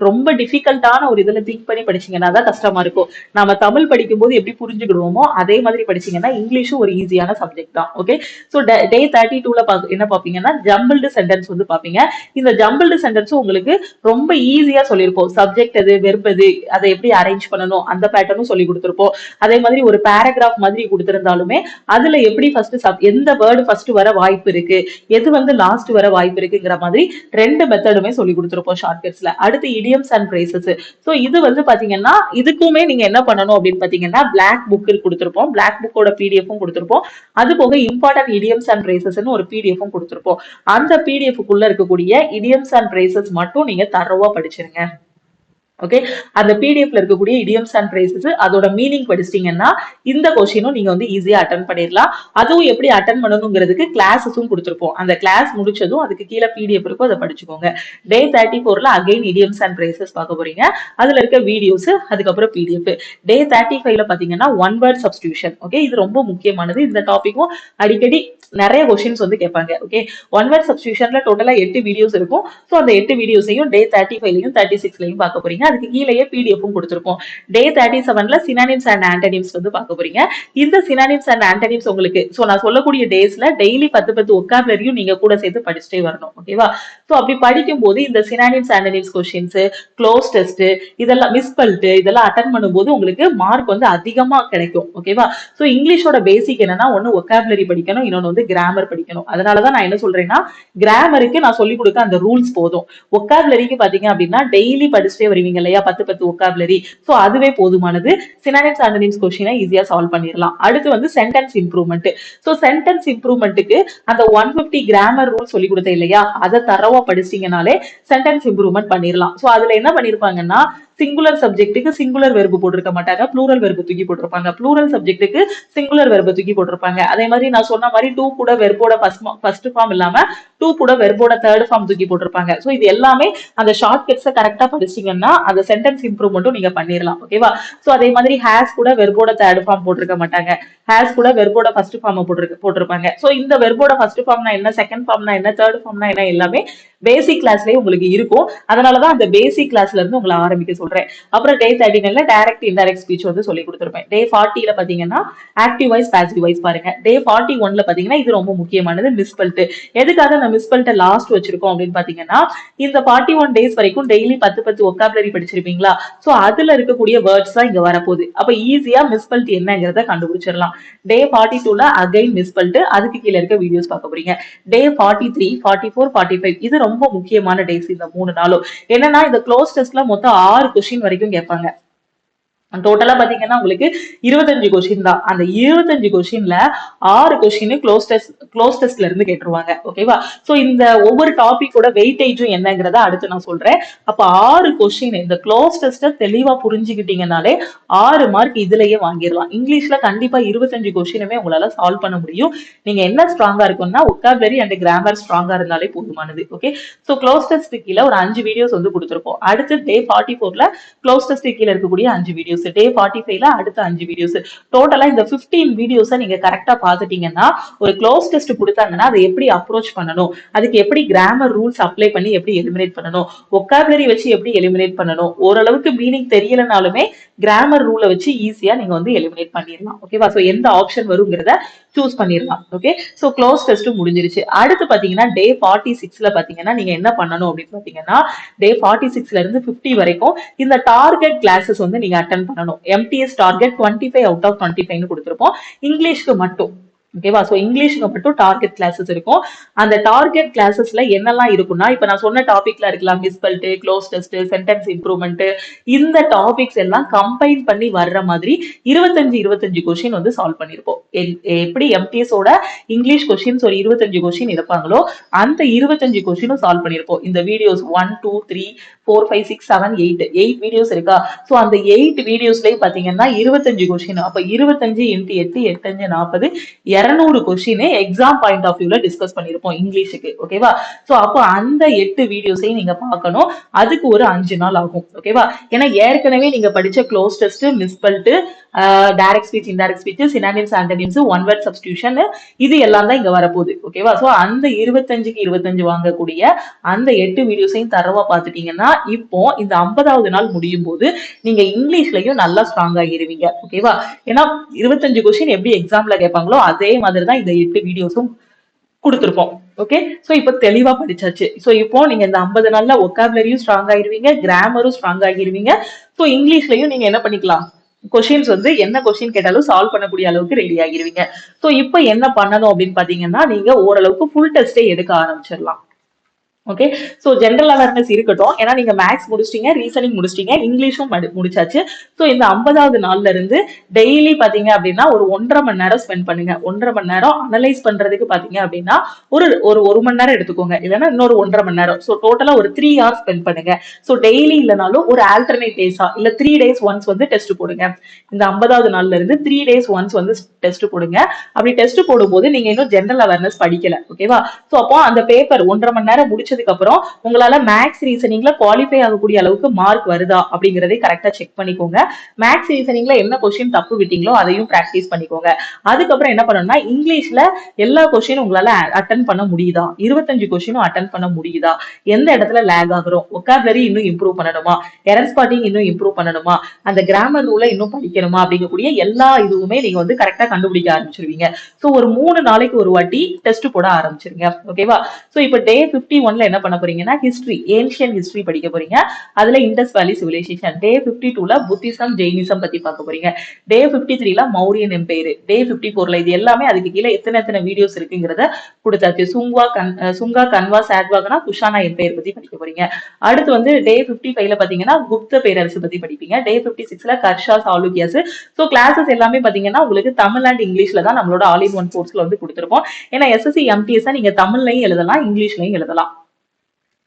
ரொம்ப டிஃபிகல்ட்டான ஒரு இதுல திங்க் பண்ணி படிச்சீங்கன்னா தான் கஷ்டமா இருக்கும். நாம தமிழ் படிக்கும் போது எப்படி புரிஞ்சுக்கிடுவோமோ அதே மாதிரி படிச்சீங்கன்னா இங்கிலீஷும் ஒரு ஈஸியான சப்ஜெக்ட் தான். ஓகே, சோ டே 32ல என்ன பாப்பீங்கன்னா ஜம்பிள்டு சென்டென்ஸ் வந்து பாப்பீங்க. இந்த ஜம்பிள்டு சென்டென்ஸ் உங்களுக்கு ரொம்ப ஈஸியா சொல்லியிருப்போம். சப்ஜெக்ட் எது, வெர்ப் எது, அதை எப்படி அரேஞ்ச் பண்ணணும் அந்த பேட்டர்னும் சொல்லி கொடுத்திருப்போம். அதே மாதிரி ஒரு பேராகிராஃப் மாதிரி கொடுத்திருந்தாலுமே அதுல எப்படி ஃபர்ஸ்ட் எந்த வேர்டு ஃபர்ஸ்ட் வர வாய்ப்பு இருக்கு, எது வந்து லாஸ்ட் வர வாய்ப்பு இருக்குங்கிற மாதிரி ரெண்டு மெத்தடுமே சொல்லி கொடுத்திருப்போம் ஷார்ட்கட்ஸ்ல. அடுத்து இடியம்ஸ் அண்ட் பிரேசஸ். சோ இது வந்து பாத்தீங்கன்னா இதுக்குமே நீங்க என்ன பண்ணணும் அப்படின்னு பாத்தீங்கன்னா பிளாக் புக் கொடுத்திருப்போம். பிளாக் புக்கோட பிடிஎஃப்பும் கொடுத்திருப்போம். அது போக இம்பார்ட்டன்ட் இடியம்ஸ் அண்ட் பிரேசஸ்னு ஒரு பிடிஎஃப்பும் கொடுத்திருப்போம். அந்த பிடிஎஃப்க்குள்ள இருக்கக்கூடிய இடியம்ஸ் அண்ட் பிரேசஸ் மட்டும் நீங்க தரோவா படிச்சிருங்க. ஓகே, அந்த பிடிஎஃப்ல இருக்கக்கூடிய இடியம்ஸ் அண்ட் பிரேசஸ் அதோட மீனிங் படிச்சிட்டீங்கன்னா இந்த கொஸ்டினும் நீங்க வந்து ஈஸியா அட்டன் பண்ணிடலாம். அதுவும் எப்படி அட்டன் பண்ணணுங்கிறதுக்கு கிளாஸஸும் கொடுத்திருப்போம். அந்த கிளாஸ் முடிச்சதும் அதுக்கு கீழே பிடிஎஃப் இருக்கும், அதை படிச்சுக்கோங்க. டே 34ல அகைன் இடியம்ஸ் அண்ட் பிரேசஸ் பார்க்க போறீங்க. அதுல இருக்க வீடியோஸ், அதுக்கப்புறம் பிடிஎஃப். டே 35ல பாத்தீங்கன்னா ஒன் வேர்ட் சப்ஸ்டிடியூஷன். ஓகே, இது ரொம்ப முக்கியமானது. இந்த டாபிக்கும் அடிக்கடி நிறைய கொஸ்டின்ஸ் வந்து கேட்பாங்க. ஓகே, ஒன் வேர்ட் சப்ஸ்டிடியூஷன்ல டோட்டலா 8 வீடியோஸ் இருக்கும். சோ அந்த 8 வீடியோஸையும் டே 35லயும் 36லயும் பார்க்க போறீங்க. அதுக்கு கீழேயே பிடிஎஃப்பும் கொடுத்திருப்போம். டே 37ல சினானிம்ஸ் அண்ட் ஆன்டனிம்ஸ் வந்து பார்க்க போறீங்க. இந்த சினானிம்ஸ் அண்ட் ஆன்டனிம்ஸ் உங்களுக்கு சோ நான் சொல்லக்கூடிய டேஸ்ல டெய்லி 10 ஒக்காபுலரியும் நீங்க கூட சேர்த்து படிச்சுட்டே வரணும். ஓகேவா? சோ அப்படி படிக்கும் போது இந்த synonyms antonyms questions, close test, இதெல்லாம் மிஸ்பல்ட் இதெல்லாம் அட்டன் பண்ணும்போது உங்களுக்கு மார்க் வந்து அதிகமா கிடைக்கும். ஓகேவா? சோ இங்கிலீஷோட பேசிக் என்னன்னா ஒன்னு ஒக்காபுலரி படிக்கணும், இன்னொன்னு வந்து கிராமர் படிக்கணும். அதனாலதான் நான் என்ன சொல்றேன்னா கிராமருக்கு நான் சொல்லி கொடுக்க அந்த ரூல்ஸ் போதும். ஒக்காபுலரிக்கு பாத்தீங்க அப்படின்னா டெய்லி படிச்சுட்டே வருவீங்க இல்லையா 10 ஒக்காபுலரி, சோ அதுவே போதுமானது. சினானிம்ஸ் ஆன்டனிம்ஸ் கொஸ்டினை ஈஸியா சால்வ் பண்ணிடலாம். அடுத்து வந்து சென்டென்ஸ் இம்ப்ரூவ்மெண்ட். சோ சென்டென்ஸ் இம்ப்ரூவ்மெண்ட்டுக்கு அந்த 150 கிராமர் ரூல் சொல்லி கொடுத்தேன் இல்லையா, அதை தரவா படிச்சீங்கனாலே சென்டென்ஸ் இம்ப்ரூவ்மெண்ட் பண்ணிடலாம். சோ அதுல என்ன பண்ணிருப்பாங்கன்னா சிங்குலர் சப்ஜெக்ட்டுக்கு சிங்குலர் வெர்பு போட்டிருக்க மாட்டாங்க, ப்ளூரல் வெர்பு தூக்கி போட்டிருப்பாங்க. ப்ளூரல் சப்ஜெக்ட்டுக்கு சிங்குலர் வெர்பு தூக்கி போட்டிருப்பாங்க. அதே மாதிரி நான் சொன்ன மாதிரி டூ கூட வெர்போட ஃபர்ஸ்ட் ஃபார்ம் இல்லாம டூ கூட வெர்போட தேர்ட் ஃபார்ம் தூக்கி போட்டிருப்பாங்க. சோ இது எல்லாமே அந்த ஷார்ட் கட்ஸை கரெக்டா படிச்சீங்கன்னா அந்த சென்டென்ஸ் இம்ப்ரூவ்மெண்ட்டும் நீங்க பண்ணிடலாம். ஓகேவா? சோ அதே மாதிரி ஹேஸ் கூட வெர்போட தேர்ட் ஃபார்ம் போட்டிருக்க மாட்டாங்க, ஹேஸ் கூட வெர்போட ஃபர்ஸ்ட் ஃபார்ம் போட்டிருப்பாங்க. சோ இந்த வெர்போட ஃபர்ஸ்ட் ஃபார்ம்னா என்ன, செகண்ட் ஃபார்ம்னா என்ன, தேர்ட் ஃபார்ம்னா என்ன எல்லாமே பேசிக் கிளாஸ்லயே உங்களுக்கு இருக்கும். அதனாலதான் அந்த பேசிக் கிளாஸ்ல இருந்து உங்களை ஆரம்பிக்க சொல்றேன். அப்புறம் டே 39ல டைரக்ட் இன்டைரக்ட் ஸ்பீச் வந்து சொல்லி கொடுத்திருப்பேன். டே 40ல பாத்தீங்கன்னா ஆக்டிவ் வாய்ஸ் பாசிவ் வாய்ஸ் பாருங்க. டே 41ல பாத்தீங்கன்னா இது ரொம்ப முக்கியமானது, மிஸ்பல்ட். எதுக்காக அந்த மிஸ்பல்ட்டை லாஸ்ட் வச்சிருக்கோம் அப்படின்னு பாத்தீங்கன்னா இந்த 41 டேஸ் வரைக்கும் டெய்லி 10 ஒக்காபுலரி படிச்சிருப்பீங்களா, சோ அதுல இருக்கக்கூடிய வேர்ட்ஸ் தான் இங்க வரப்போகுது. அப்ப ஈஸியா மிஸ்பல்ட் என்னங்கிறத கண்டுபிடிச்சிடலாம். டே 42ல அகைன் மிஸ்பல்ட், அதுக்கு கீழே இருக்க வீடியோஸ் பார்க்க போறீங்க. டே 43, 44, 45 இது ரொம்ப முக்கியமான டேஸ் இந்த 3 நாளும். என்னன்னா இந்த க்ளோஸ் டெஸ்ட்ல மொத்தம் 6 கொஸ்டின் வரைக்கும் கேட்பாங்க. டோட்டலா பாத்தீங்கன்னா உங்களுக்கு 25 கொஸ்டின் தான். அந்த 25 கொஸ்டின்ல 6 கொஸ்டின் க்ளோஸ் டெஸ்ட்ல இருந்து கேட்டுருவாங்க. ஓகேவா? சோ இந்த ஒவ்வொரு டாபிக்கோட வெயிட்டேஜும் என்னங்கிறத அடுத்து நான் சொல்றேன். அப்ப 6 கொஸ்டின் இந்த க்ளோஸ் டெஸ்ட தெளிவா புரிஞ்சுக்கிட்டீங்கனாலே 6 மார்க் இதுலயே வாங்கிடலாம். இங்கிலீஷ்ல கண்டிப்பா 25 கொஸ்டினுமே உங்களால சால்வ் பண்ண முடியும். நீங்க என்ன ஸ்ட்ராங்கா இருக்கும்னா ஒக்காபுலரி அண்ட் கிராமர் ஸ்ட்ராங்கா இருந்தாலே போதுமானது. ஓகே, சோ க்ளோஸ் டெஸ்ட் கீழே ஒரு 5 வீடியோஸ் வந்து கொடுத்திருப்போம். அடுத்து டே 44ல க்ளோஸ் டெஸ்ட் கீழே இருக்கக்கூடிய 5 வீடியோஸ், டே 45ல அடுத்த 5 வீடியோஸ். டோட்டலா இந்த 15 வீடியோஸை நீங்க கரெக்டா பாத்துட்டீங்கன்னா ஒரு க்ளோஸ் டெஸ்ட் கொடுத்தாங்கன்னா அதை எப்படி அப்ரோச் பண்ணணும், அதுக்கு எப்படி கிராமர் ரூல்ஸ் அப்ளை பண்ணி எப்படி எலிமினேட் பண்ணணும், ஒக்காபுலரி வச்சு எப்படி எலிமினேட் பண்ணணும், ஓரளவுக்கு மீனிங் தெரியலனாலுமே கிராமர் ரூலை வச்சு ஈஸியா நீங்க வந்து எலிமினேட் பண்ணிடலாம். ஓகேவா? சோ எந்த ஆப்ஷன் வருங்கிறத சூஸ் பண்ணிடலாம். ஓகே, சோ க்ளோஸ் டெஸ்ட் முடிஞ்சிருச்சு. அடுத்து பாத்தீங்கன்னா டே 46ல பாத்தீங்கன்னா நீங்க என்ன பண்ணணும் அப்படின்னு பாத்தீங்கன்னா டே 46ல இருந்து 50 வரைக்கும் இந்த டார்கெட் கிளாஸஸ் வந்து நீங்க அட்டன் பண்ணணும். MTS டார்கெட் 25 out of 25 கொடுத்திருப்போம் இங்கிலீஷ்க்கு மட்டும். ஓகேவா? சோ இங்கிலீஷ்க்கு மட்டும் டார்கெட் கிளாஸஸ் இருக்கும். அந்த டார்கெட் கிளாஸஸ்ல என்னெல்லாம் இருக்கும்னா, இப்ப நான் சொன்ன டாபிக்ல இருக்கலாம் மிஸ்பல்ட், க்ளோஸ் டெஸ்ட், சென்டென்ஸ் இம்ப்ரூவ்மெண்ட், இந்த டாபிக்ஸ் எல்லாம் கம்பைன் பண்ணி வர்ற மாதிரி 25 கொஸ்டின் வந்து சால்வ் பண்ணிருப்போம். எப்படி எம்டிஎஸ் ஓட இங்கிலீஷ் கொஸ்டின்ஸ் ஒரு 25 கொஸ்டின் இருப்பாங்களோ அந்த 25 கொஸ்டினும் சால்வ் பண்ணிருப்போம். இந்த வீடியோஸ் 1 2 3 4 5 6 7 8 வீடியோஸ் இருக்கா? சோ அந்த 8 வீடியோஸ்லயும் பாத்தீங்கன்னா 25 கொஸ்டின். அப்ப 25 × 8 8 5 40 200 கொஸ்டின் எக்ஸாம் பாயிண்ட் ஆஃப் வியூல டிஸ்கஸ் பண்ணிருப்போம் இங்கிலீஷுக்கு. ஓகேவா? சோ அப்போ அந்த 8 வீடியோஸையும் நீங்க பார்க்கணும். அதுக்கு ஒரு 5 நாள் ஆகும். ஓகேவா? ஏன்னா ஏற்கனவே நீங்க படிச்ச cloze test, misspelt, direct speech, indirect speech, synonyms, antonyms, one word substitution, இது எல்லாம் தான் இங்க வரப்போகுது. ஓகேவா? சோ அந்த 25க்கு 25 வாங்கக்கூடிய அந்த 8 வீடியோஸையும் தரவா பார்த்துட்டீங்கன்னா இப்போ இந்த 50வது நாள் முடியும் போது நீங்க இங்கிலீஷ்லயும் நல்லா ஸ்ட்ராங் ஆகிருவீங்க. ஓகேவா? ஏன்னா 25 கொஸ்டின் எப்படி எக்ஸாம்ல கேட்பாங்களோ அதே மாதிரி தான் இந்த 8 வீடியோஸும் கொடுத்திருப்போம். ஓகே, சோ இப்போ தெளிவா படிச்சாச்சு. சோ இப்போ நீங்க இந்த 50 நாள்ல ஒக்காபுலரியும் ஸ்ட்ராங் ஆகிருவீங்க, கிராமரும் ஸ்ட்ராங் ஆகிருவீங்க. சோ இங்கிலீஷ்லயும் நீங்க என்ன பண்ணிக்கலாம், கொஸ்டின்ஸ் வந்து என்ன கொஸ்டின் கேட்டாலும் சால்வ் பண்ணக்கூடிய அளவுக்கு ரெடி ஆகிருவீங்க. சோ இப்போ என்ன பண்ணணும் அப்படின்னு பாத்தீங்கன்னா, நீங்க ஓரளவுக்கு ஃபுல் டெஸ்டே எடுக்க ஆரம்பிச்சிடலாம். ஓகே, சோ ஜெனரல் அவேர்னஸ் இருக்கட்டும். ஏன்னா நீங்க மேக்ஸ் முடிச்சிட்டீங்க, ரீசனிங் முடிச்சிட்டீங்க, இங்கிலீஷும் முடிச்சாச்சு. சோ இந்த 50வது நாள்ல இருந்து டெய்லி பாத்தீங்க அப்படின்னா ஒரு 1.5 மணி நேரம் ஸ்பெண்ட் பண்ணுங்க. 1.5 மணி நேரம் அனலைஸ் பண்றதுக்கு பாத்தீங்க அப்படின்னா ஒரு ஒரு மணி நேரம் எடுத்துக்கோங்க, இல்லைன்னா இன்னொரு 1.5 மணி நேரம். சோ டோட்டலா ஒரு 3 hours ஸ்பெண்ட் பண்ணுங்க. சோ டெய்லி இல்லைனாலும் ஒரு ஆல்டர்னேட் டேஸா இல்ல 3 days ஒன்ஸ் வந்து டெஸ்ட் போடுங்க. இந்த 50வது நாள்ல இருந்து 3 days ஒன்ஸ் வந்து டெஸ்ட் போடுங்க. அப்படி டெஸ்ட் போடும்போது நீங்க இன்னும் ஜெனரல் அவேர்னஸ் படிக்கல. ஓகேவா? சோ அப்போ அந்த பேப்பர் 1.5 மணி நேரம் முடிச்சதுக்கு அப்புறம் உங்களால மேக்ஸ் ரீசனிங்ல குவாலிஃபை ஆகக்கூடிய அளவுக்கு மார்க் வருதா அப்படிங்கறதை கரெக்டா செக் பண்ணிக்கோங்க. மேக்ஸ் ரீசனிங்ல என்ன கொஸ்டின் தப்பு விட்டீங்களோ அதையும் பிராக்டிஸ் பண்ணிக்கோங்க. அதுக்கப்புறம் என்ன பண்ணணும்னா, இங்கிலீஷ்ல எல்லா கொஸ்டினும் உங்களால அட்டன் பண்ண முடியுதா, 25 கொஸ்டினும் அட்டன் பண்ண முடியுதா, எந்த இடத்துல லேக் ஆகுறோம், ஒகாபுலரி இன்னும் இம்ப்ரூவ் பண்ணணுமா, எரர் ஸ்பாட்டிங் இன்னும் இம்ப்ரூவ் பண்ணணுமா, அந்த கிராமர் ரூலை இன்னும் படிக்கணுமா அப்படிங்கக்கூடிய எல்லா இதுவுமே நீங்க வந்து கரெக்டா கண்டுபிடிக்க ஆரம்பிச்சிருவீங்க. சோ ஒரு 3 நாளைக்கு ஒரு வாட்டி டெஸ்ட் போட ஆரம்பிச்சிருங்க. ஓகேவா? சோ இப்போ டே 51ல என்ன பண்ண போறீங்கன்னா, ஹிஸ்டரி, ஏன்ஷியன் ஹிஸ்டரி படிக்க போறீங்க. அதுல இண்டஸ் வேலி சிவிலைசேஷன். டே 52ல புத்திசம், ஜெயினிசம் பத்தி பார்க்க போறீங்க. டே 53ல மௌரியன் எம்பையர். டே 54ல இது எல்லாமே அதுக்கு கீழே எத்தனை வீடியோஸ் இருக்குங்கிறத கொடுத்தாச்சு. சுங்கா, கன்வா, சாட்வாகனா, குஷானா எம்பையர் பத்தி படிக்க போறீங்க. அடுத்து வந்து டே 55ல பாத்தீங்கன்னா குப்த பேரரசு பத்தி படிப்பீங்க. டே 56ல கர்ஷா, சாளுக்கியாஸ். சோ கிளாஸஸ் எல்லாமே பாத்தீங்கன்னா உங்களுக்கு தமிழ் அண்ட் இங்கிலீஷ்ல தான் நம்மளோட ஆல் இன் ஒன் கோர்ஸ்ல வந்து கொடுத்திருப்போம். ஏன்னா எஸ்எஸ்சி எம்டிஎஸ் நீங்க தமிழ்லையும் எழுதலாம், இங்கிலீஷ்லயும் எழுதலாம்.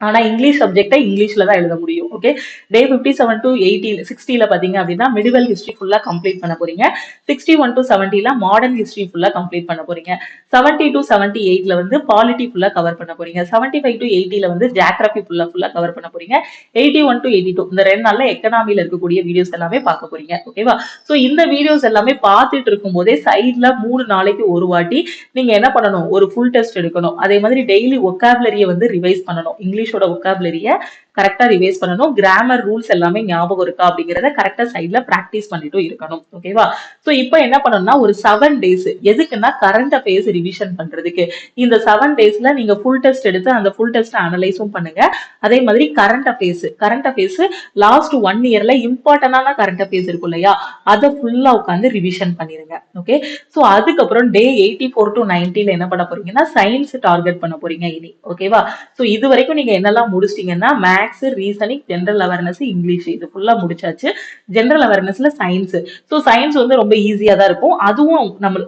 ஆனா இங்கிலீஷ் சப்ஜெக்டை இங்கிலீஷ்ல தான் எழுத முடியும். ஓகே, டே 57 to 60ல பாத்தீங்க அப்படின்னா மிடிவல் ஹிஸ்டரி ஃபுல்லா கம்ப்ளீட் பண்ண போறீங்க. 61 to 70ல மாடர்ன் ஹிஸ்டரி ஃபுல்லா கம்ப்ளீட் பண்ண போறீங்க. 70 to 78ல வந்து பாலிட்டி ஃபுல்லா கவர் பண்ண போறீங்க. 75 to 80ல வந்து ஜியோகிராஃபி ஃபுல்லா கவர் பண்ண போறீங்க. 81 to 82 இந்த 2 நாள்ல எக்கனாமில இருக்கக்கூடிய வீடியோஸ் எல்லாமே பார்க்க போறீங்க. ஓகேவா? சோ இந்த வீடியோஸ் எல்லாமே பார்த்துட்டு இருக்கும் போதே சைட்ல 3 நாளைக்கு ஒரு வாட்டி நீங்க என்ன பண்ணணும், ஒரு ஃபுல் டெஸ்ட் எடுக்கணும். அதே மாதிரி டெய்லி ஒகாபுலரியை வந்து ரிவைஸ் பண்ணணும். இங்கிலீஷோட ஒகாபுலரிய கரெக்டா ரிவைஸ் பண்ணணும். கிராமர் ரூல்ஸ் எல்லாமே ஞாபகம் இருக்கா அப்படிங்கறத கரெக்டா சைட்ல பிராக்டிஸ் பண்ணிட்டு இருக்கணும். ஓகேவா? சோ இப்போ என்ன பண்ணணும்னா, ஒரு 7 டேஸ் எதுக்குன்னா கரண்ட் அஃபேர்ஸ் ரிவிஷன் பண்றதுக்கு. இந்த 7 டேஸ்ல நீங்க ஃபுல் டெஸ்ட் எடுத்து அந்த ஃபுல் டெஸ்ட் அனலைஸும் பண்ணுங்க. அதே மாதிரி கரண்ட் அஃபேர்ஸ் லாஸ்ட் 1 இயர்ல இம்பார்ட்டன்டான கரண்ட் அஃபேர்ஸ் இருக்கும் இல்லையா, அதை ஃபுல்லா உட்காந்து ரிவிஷன் பண்ணிருங்க. ஓகே, சோ அதுக்கப்புறம் டே 84 to 90ல என்ன பண்ண போறீங்கன்னா சயின்ஸ் டார்கெட் பண்ண போறீங்க இனி. ஓகேவா? சோ இது வரைக்கும் நீங்க என்னெல்லாம் முடிச்சிட்டீங்கன்னா, maths, reasoning, general awareness, English இது ஃபுல்லா முடிச்சாச்சு. ஜெனரல் அவேர்னஸ்ல சயின்ஸ். சோ சயின்ஸ் வந்து ரொம்ப ஈஸியா தான் இருக்கும். அதுவும்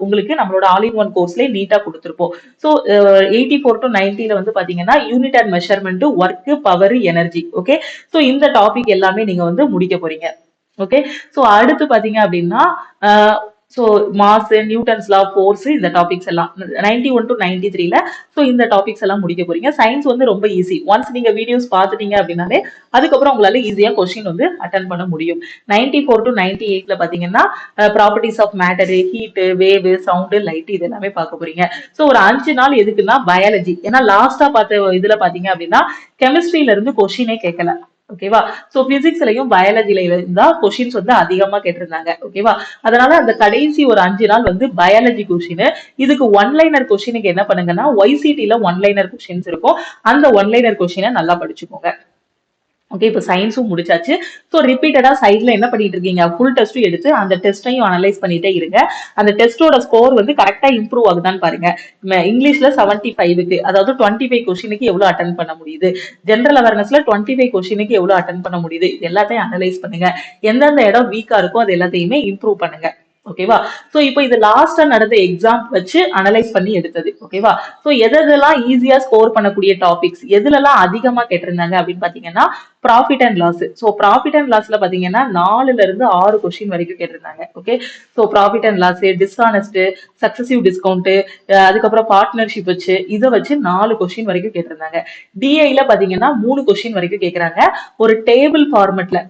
உங்களுக்கு நம்மளோட ஆல் இன் ஒன் கோர்ஸ்லயே நீட்டா கொடுத்திருப்போம். சோ 84 to 90ல வந்து பாத்தீங்கன்னா unit and measurement, work, power, energy. Okay, so இந்த டாபிக் எல்லாமே நீங்க வந்து முடிக்க போறீங்க. ஓகே, சோ அடுத்து பாத்தீங்க அப்படின்னா சோ மாஸ், நியூட்டன்ஸ் லா, ஃபோர்ஸ், இந்த டாபிக்ஸ் எல்லாம் 91 to 93ல சோ இந்த டாபிக்ஸ் எல்லாம் முடிக்க போறீங்க. சயின்ஸ் வந்து ரொம்ப ஈஸி. ஒன்ஸ் நீங்க வீடியோஸ் பாத்துட்டீங்க அப்படின்னாலே அதுக்கப்புறம் உங்களால ஈஸியா கொஸ்டின் வந்து அட்டன் பண்ண முடியும். 94 to 98ல பாத்தீங்கன்னா properties of matter, heat, wave, sound, light இது எல்லாமே பார்க்க போறீங்க. சோ ஒரு 5 நாள் எதுக்குன்னா பயாலஜி. ஏன்னா லாஸ்டா பார்த்த இதுல பாத்தீங்க அப்படின்னா கெமிஸ்ட்ரியில இருந்து கொஸ்டினே கேட்கல. ஓகேவா? சோ பிசிக்ஸ்லயும் பயாலஜில இருந்தா கொஸ்டின்ஸ் வந்து அதிகமா கேட்டிருந்தாங்க. ஓகேவா? அதனால அந்த கடைசி ஒரு 5 நாள் வந்து பயாலஜி கொஸ்டின். இதுக்கு ஒன் லைனர் கொஸ்டினுக்கு என்ன பண்ணுங்கன்னா, YCTல ஒன் லைனர் கொஸ்டின்ஸ் இருக்கும். அந்த ஒன் லைனர் கொஸ்டினை நல்லா படிச்சுக்கோங்க. ஓகே, இப்போ சயின்ஸும் முடிச்சாச்சு. ஸோ ரிப்பீட்டடா சைட்ல என்ன பண்ணிட்டு இருக்கீங்க, ஃபுல் டெஸ்ட்டும் எடுத்து அந்த டெஸ்ட்டையும் அனலைஸ் பண்ணிட்டே இருங்க. அந்த டெஸ்டோட ஸ்கோர் வந்து கரெக்டா இம்ப்ரூவ் ஆகுதான்னு பாருங்க. இங்கிலீஷ்ல 75க்கு, அதாவது 25 கொஸ்டினுக்கு எவ்வளவு அட்டன் பண்ண முடியுது, ஜென்ரல் அவேர்னஸ்ல 25 கொஸ்டினுக்கு எவ்வளவு அட்டன் பண்ண முடியுது, இது எல்லாத்தையும் அனலைஸ் பண்ணுங்க. எந்தெந்த இடம் வீக்கா இருக்கோ அது எல்லாத்தையுமே இம்ப்ரூவ் பண்ணுங்க. ஓகேவா? சோ இப்போ இது லாஸ்டா நடந்த எக்ஸாம் வச்சு அனலைஸ் பண்ணி எடுத்தது. ஓகேவா? சோ எதெல்லாம் ஈஸியா ஸ்கோர் பண்ணக்கூடிய டாபிக்ஸ், எதுலலாம் அதிகமா கேட்டிருந்தாங்க அப்படின்னு பாத்தீங்கன்னா profit and loss. So profit and லாஸ்ல பாத்தீங்கன்னா 4ல இருந்து 6 கொஸ்டின் வரைக்கும் கேட்டிருந்தாங்க. Okay, so profit and loss, dishonest, successive discount, அதுக்கப்புறம் பார்ட்னர்ஷிப் வச்சு இதை வச்சு 4 கொஸ்டின் வரைக்கும் கேட்டிருந்தாங்க. டிஐல பாத்தீங்கன்னா 3 கொஸ்டின் வரைக்கும் கேட்கறாங்க. ஒரு டேபிள் ஃபார்மெட்ல,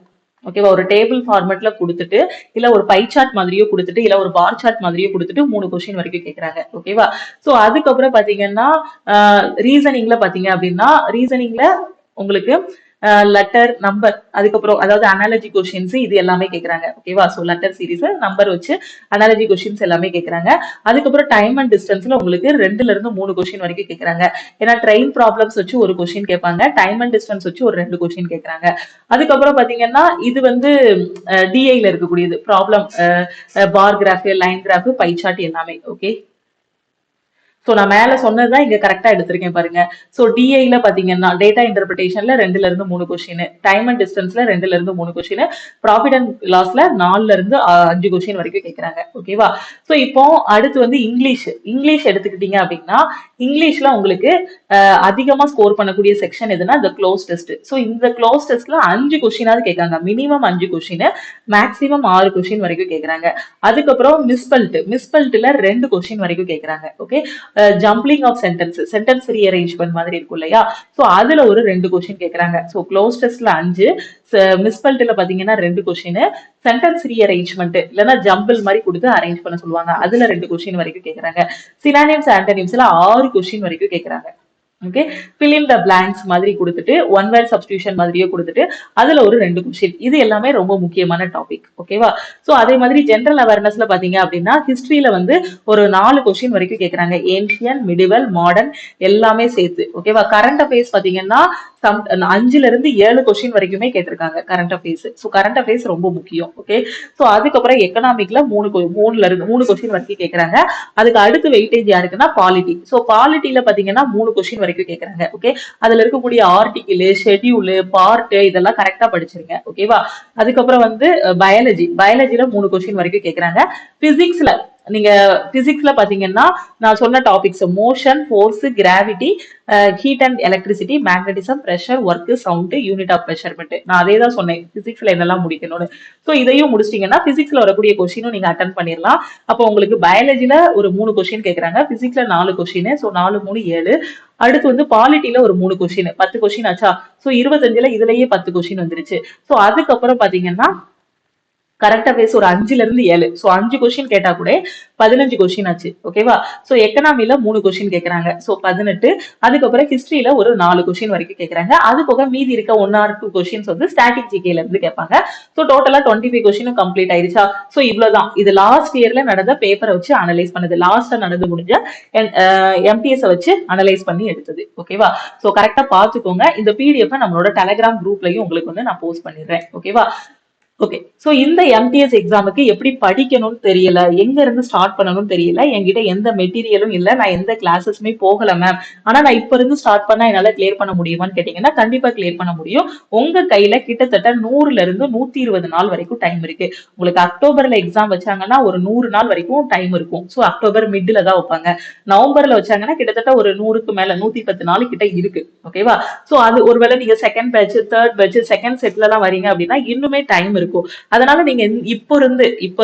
ஓகேவா, ஒரு டேபிள் ஃபார்மெட்ல கொடுத்துட்டு இல்ல ஒரு பை சார்ட் மாதிரியோ கொடுத்துட்டு இல்ல ஒரு பார் சார்ட் மாதிரியோ கொடுத்துட்டு 3 கொஸ்டின் வரைக்கும் கேட்கறாங்க. ஓகேவா? சோ அதுக்கப்புறம் பாத்தீங்கன்னா ரீசனிங்ல பாத்தீங்க அப்படின்னா ரீசனிங்ல உங்களுக்கு லெட்டர், நம்பர், அதுக்கப்புறம் அதாவது அனாலஜி கொஸ்டின்ஸ் இது எல்லாமே கேட்கறாங்க. ஓகேவா? சோ லெட்டர் சீரிஸ், நம்பர் வச்சு அனாலஜி கொஸ்டின்ஸ் எல்லாமே கேட்கறாங்க. அதுக்கப்புறம் டைம் அண்ட் டிஸ்டன்ஸ்ல உங்களுக்கு 2ல இருந்து 3 கொஸ்டின் வரைக்கும் கேட்கறாங்க. ஏன்னா ட்ரெயின் ப்ராப்ளம்ஸ் வச்சு ஒரு கொஸ்டின் கேட்பாங்க, டைம் அண்ட் டிஸ்டன்ஸ் வச்சு ஒரு 2 கொஸ்டின் கேட்கறாங்க. அதுக்கப்புறம் பாத்தீங்கன்னா இது வந்து டிஐல இருக்கக்கூடியது problem, bar graph, line graph, pie chart எல்லாமே. ஓகே, சோ நான் மேல சொன்னதுதான் இங்க கரெக்டா எடுத்திருக்கேன் பாருங்க. சோ டிஐல பாத்தீங்கன்னா டேட்டா இன்டர்பிரேஷன்ல 2ல இருந்து 3 கொஸ்டின், டைம் அண்ட் டிஸ்டன்ஸ்ல 2ல இருந்து 3 கொஸ்டின், ப்ராஃபிட் அண்ட் லாஸ்ல 4ல இருந்து 5 கொஸ்டின் வரைக்கும் கேட்கறாங்க. ஓகேவா? சோ இப்போ அடுத்து வந்து இங்கிலீஷ் எடுத்துக்கிட்டீங்க அப்படின்னா இங்கிலீஷ்ல உங்களுக்கு அதிகமா ஸ்கோர் பண்ணக்கூடிய செக்ஷன் எதுனா இந்த க்ளோஸ் டெஸ்ட். சோ இந்த க்ளோஸ் டெஸ்ட்ல 5 கொஸ்டினாவது கேட்காங்க. மினிமம் 5 கொஸ்டின், மேக்ஸிமம் 6 கொஸ்டின் வரைக்கும் கேட்கறாங்க. அதுக்கப்புறம் மிஸ்பல்ட்ல 2 கொஸ்டின் வரைக்கும் கேட்கறாங்க. Okay, jumbling of sentence rearrangement மாதிரி இருக்கும் இல்லையா, சோ அதுல ஒரு 2 கொஸ்டின் கேக்குறாங்க. சோ க்ளோஸ் டெஸ்ட்ல 5, மிஸ்பல்ட்ல பாத்தீங்கன்னா 2 கொஸ்டின், சென்டென்ஸ் ரீஅரேஞ்ச்மெண்ட் இல்லனா ஜம்பிள் மாதிரி கொடுத்து அரேஞ்ச் பண்ண சொல்லுவாங்க, அதுல 2 கொஸ்டின் வரைக்கும் கேக்குறாங்க. சினானிம்ஸ் ஆன்டனிம்ஸ்ல 6 கொஸ்டின் வரைக்கும் கேக்குறாங்க. Okay, fill in the blanks மாதிரி கொடுத்துட்டு ஒன் வேர்ட் சப்ஸ்டியூஷன் மாதிரியே கொடுத்துட்டு அதுல ஒரு 2 கொஸ்டின். இது எல்லாமே ரொம்ப முக்கியமான டாபிக். ஓகேவா? சோ அதே மாதிரி ஜெனரல் அவேர்னஸ்ல பாத்தீங்க அப்படின்னா ஹிஸ்டரியில வந்து ஒரு 4 கொஸ்டின் வரைக்கும் கேக்குறாங்க. ஏன்ஷியன், மிடிவல், மாடர்ன் எல்லாமே சேர்த்து. ஓகேவா? கரண்ட் அஃபேர்ஸ் பாத்தீங்கன்னா 5ல இருந்து 7 கொஸ்டின் வரைக்குமே கேட்டிருக்காங்க current affairs. So current affairs ரொம்ப முக்கியம். ஓகே, சோ அதுக்கப்புறம் எக்கனாமிக்ல 3 கொஸ்டின் வரைக்கும் கேக்குறாங்க. அதுக்கு அடுத்து வெயிட்டேஜ் யாருக்குன்னா பாலிட்டி. சோ பாலிட்டியில பாத்தீங்கன்னா 3 கொஸ்டின் வரைக்கும் கேக்குறாங்க. ஓகே, அதுல இருக்கக்கூடிய ஆர்டிகிள், ஷெட்யூல், பார்ட் இதெல்லாம் கரெக்டா படிச்சிருங்க. ஓகேவா? அதுக்கப்புறம் வந்து பயாலஜில 3 கொஸ்டின் வரைக்கும் கேக்குறாங்க. பிசிக்ஸ்ல நீங்க பிசிக்ஸ்ல பாத்தீங்கன்னா நான் சொன்ன topics motion, force, gravity, heat and electricity, magnetism, pressure, work, sound, unit of measurement, நான் அதே தான் சொன்னேன் பிசிக்ஸ்ல என்னெல்லாம் முடிக்கணும்னு. சோ இதையும் முடிச்சிட்டீங்கன்னா பிசிக்ஸ்ல வரக்கூடிய கொஸ்டினும் நீங்க அட்டன் பண்ணிடலாம். அப்போ உங்களுக்கு பயாலஜில ஒரு 3 கொஸ்டின் கேக்குறாங்க, பிசிக்ஸ்ல 4 கொஸ்டின், சோ 4 3 7. அடுத்து வந்து பாலிட்டில ஒரு 3 கொஸ்டின், 10 கொஸ்டின் ஆச்சா. சோ 25ல இதுலயே 10 கொஸ்டின் வந்துருச்சு. சோ அதுக்கப்புறம் பாத்தீங்கன்னா கரெக்டா பேச ஒரு 5ல இருந்து 7, சோ 5 கொஸ்டின் கேட்டா கூட 15 கொஸ்டின் ஆச்சு. ஓகேவா? சோ எக்கனாமில 3 கொஸ்டின் கேக்குறாங்க, சோ 18. அதுக்கப்புறம் ஹிஸ்டரியில ஒரு 4 கொஸ்டின் வரைக்கும் கேக்குறாங்க. அது போக மீதி இருக்க 1 or 2 கொஸ்டின்ஸ் வந்து ஸ்டாட்டிக் ஜிகேல இருந்து கேட்பாங்க. சோ டோட்டலா 25 கொஸ்டினும் கம்ப்ளீட் ஆயிருச்சா. சோ இவ்வளவுதான். இது லாஸ்ட் இயர்ல நடந்த பேப்பரை வச்சு அனலைஸ் பண்ணது, லாஸ்டா நடந்து முடிஞ்ச எம்டிஎஸ் வச்சு அனலைஸ் பண்ணி எடுத்தது. ஓகேவா? சோ கரெக்டா பாத்துக்கோங்க. இந்த பிடிஎஃப் நம்மளோட டெலிகிராம் குரூப்லயும் உங்களுக்கு வந்து நான் போஸ்ட் பண்ணிடுறேன். ஓகேவா? ஓகே, சோ இந்த எம்டிஎஸ் எக்ஸாமுக்கு எப்படி படிக்கணும்னு தெரியல, எங்க இருந்து ஸ்டார்ட் பண்ணணும்னு தெரியல, என்கிட்ட எந்த மெட்டீரியலும் இல்ல, நான் எந்த கிளாஸஸ்மே போகல மேம், ஆனா நான் இப்ப இருந்து ஸ்டார்ட் பண்ணா என்னால கிளியர் பண்ண முடியுமான்னு கேட்டீங்கன்னா கண்டிப்பா கிளியர் பண்ண முடியும். உங்க கையில கிட்டத்தட்ட 100ல இருந்து 120 நாள் வரைக்கும் டைம் இருக்கு. உங்களுக்கு அக்டோபர்ல எக்ஸாம் வச்சாங்கன்னா ஒரு 100 நாள் வரைக்கும் டைம் இருக்கும். சோ அக்டோபர் மிட்ல தான் வைப்பாங்க. நவம்பர்ல வச்சாங்கன்னா கிட்டத்தட்ட ஒரு 100க்கு மேல 110 நாள் கிட்ட இருக்கு. ஓகேவா? சோ அது ஒருவேளை நீங்க second batch, third batch, second செட்ல எல்லாம் வரீங்க அப்படின்னா இன்னுமே டைம் இருக்கும். அதனால நீங்க இப்ப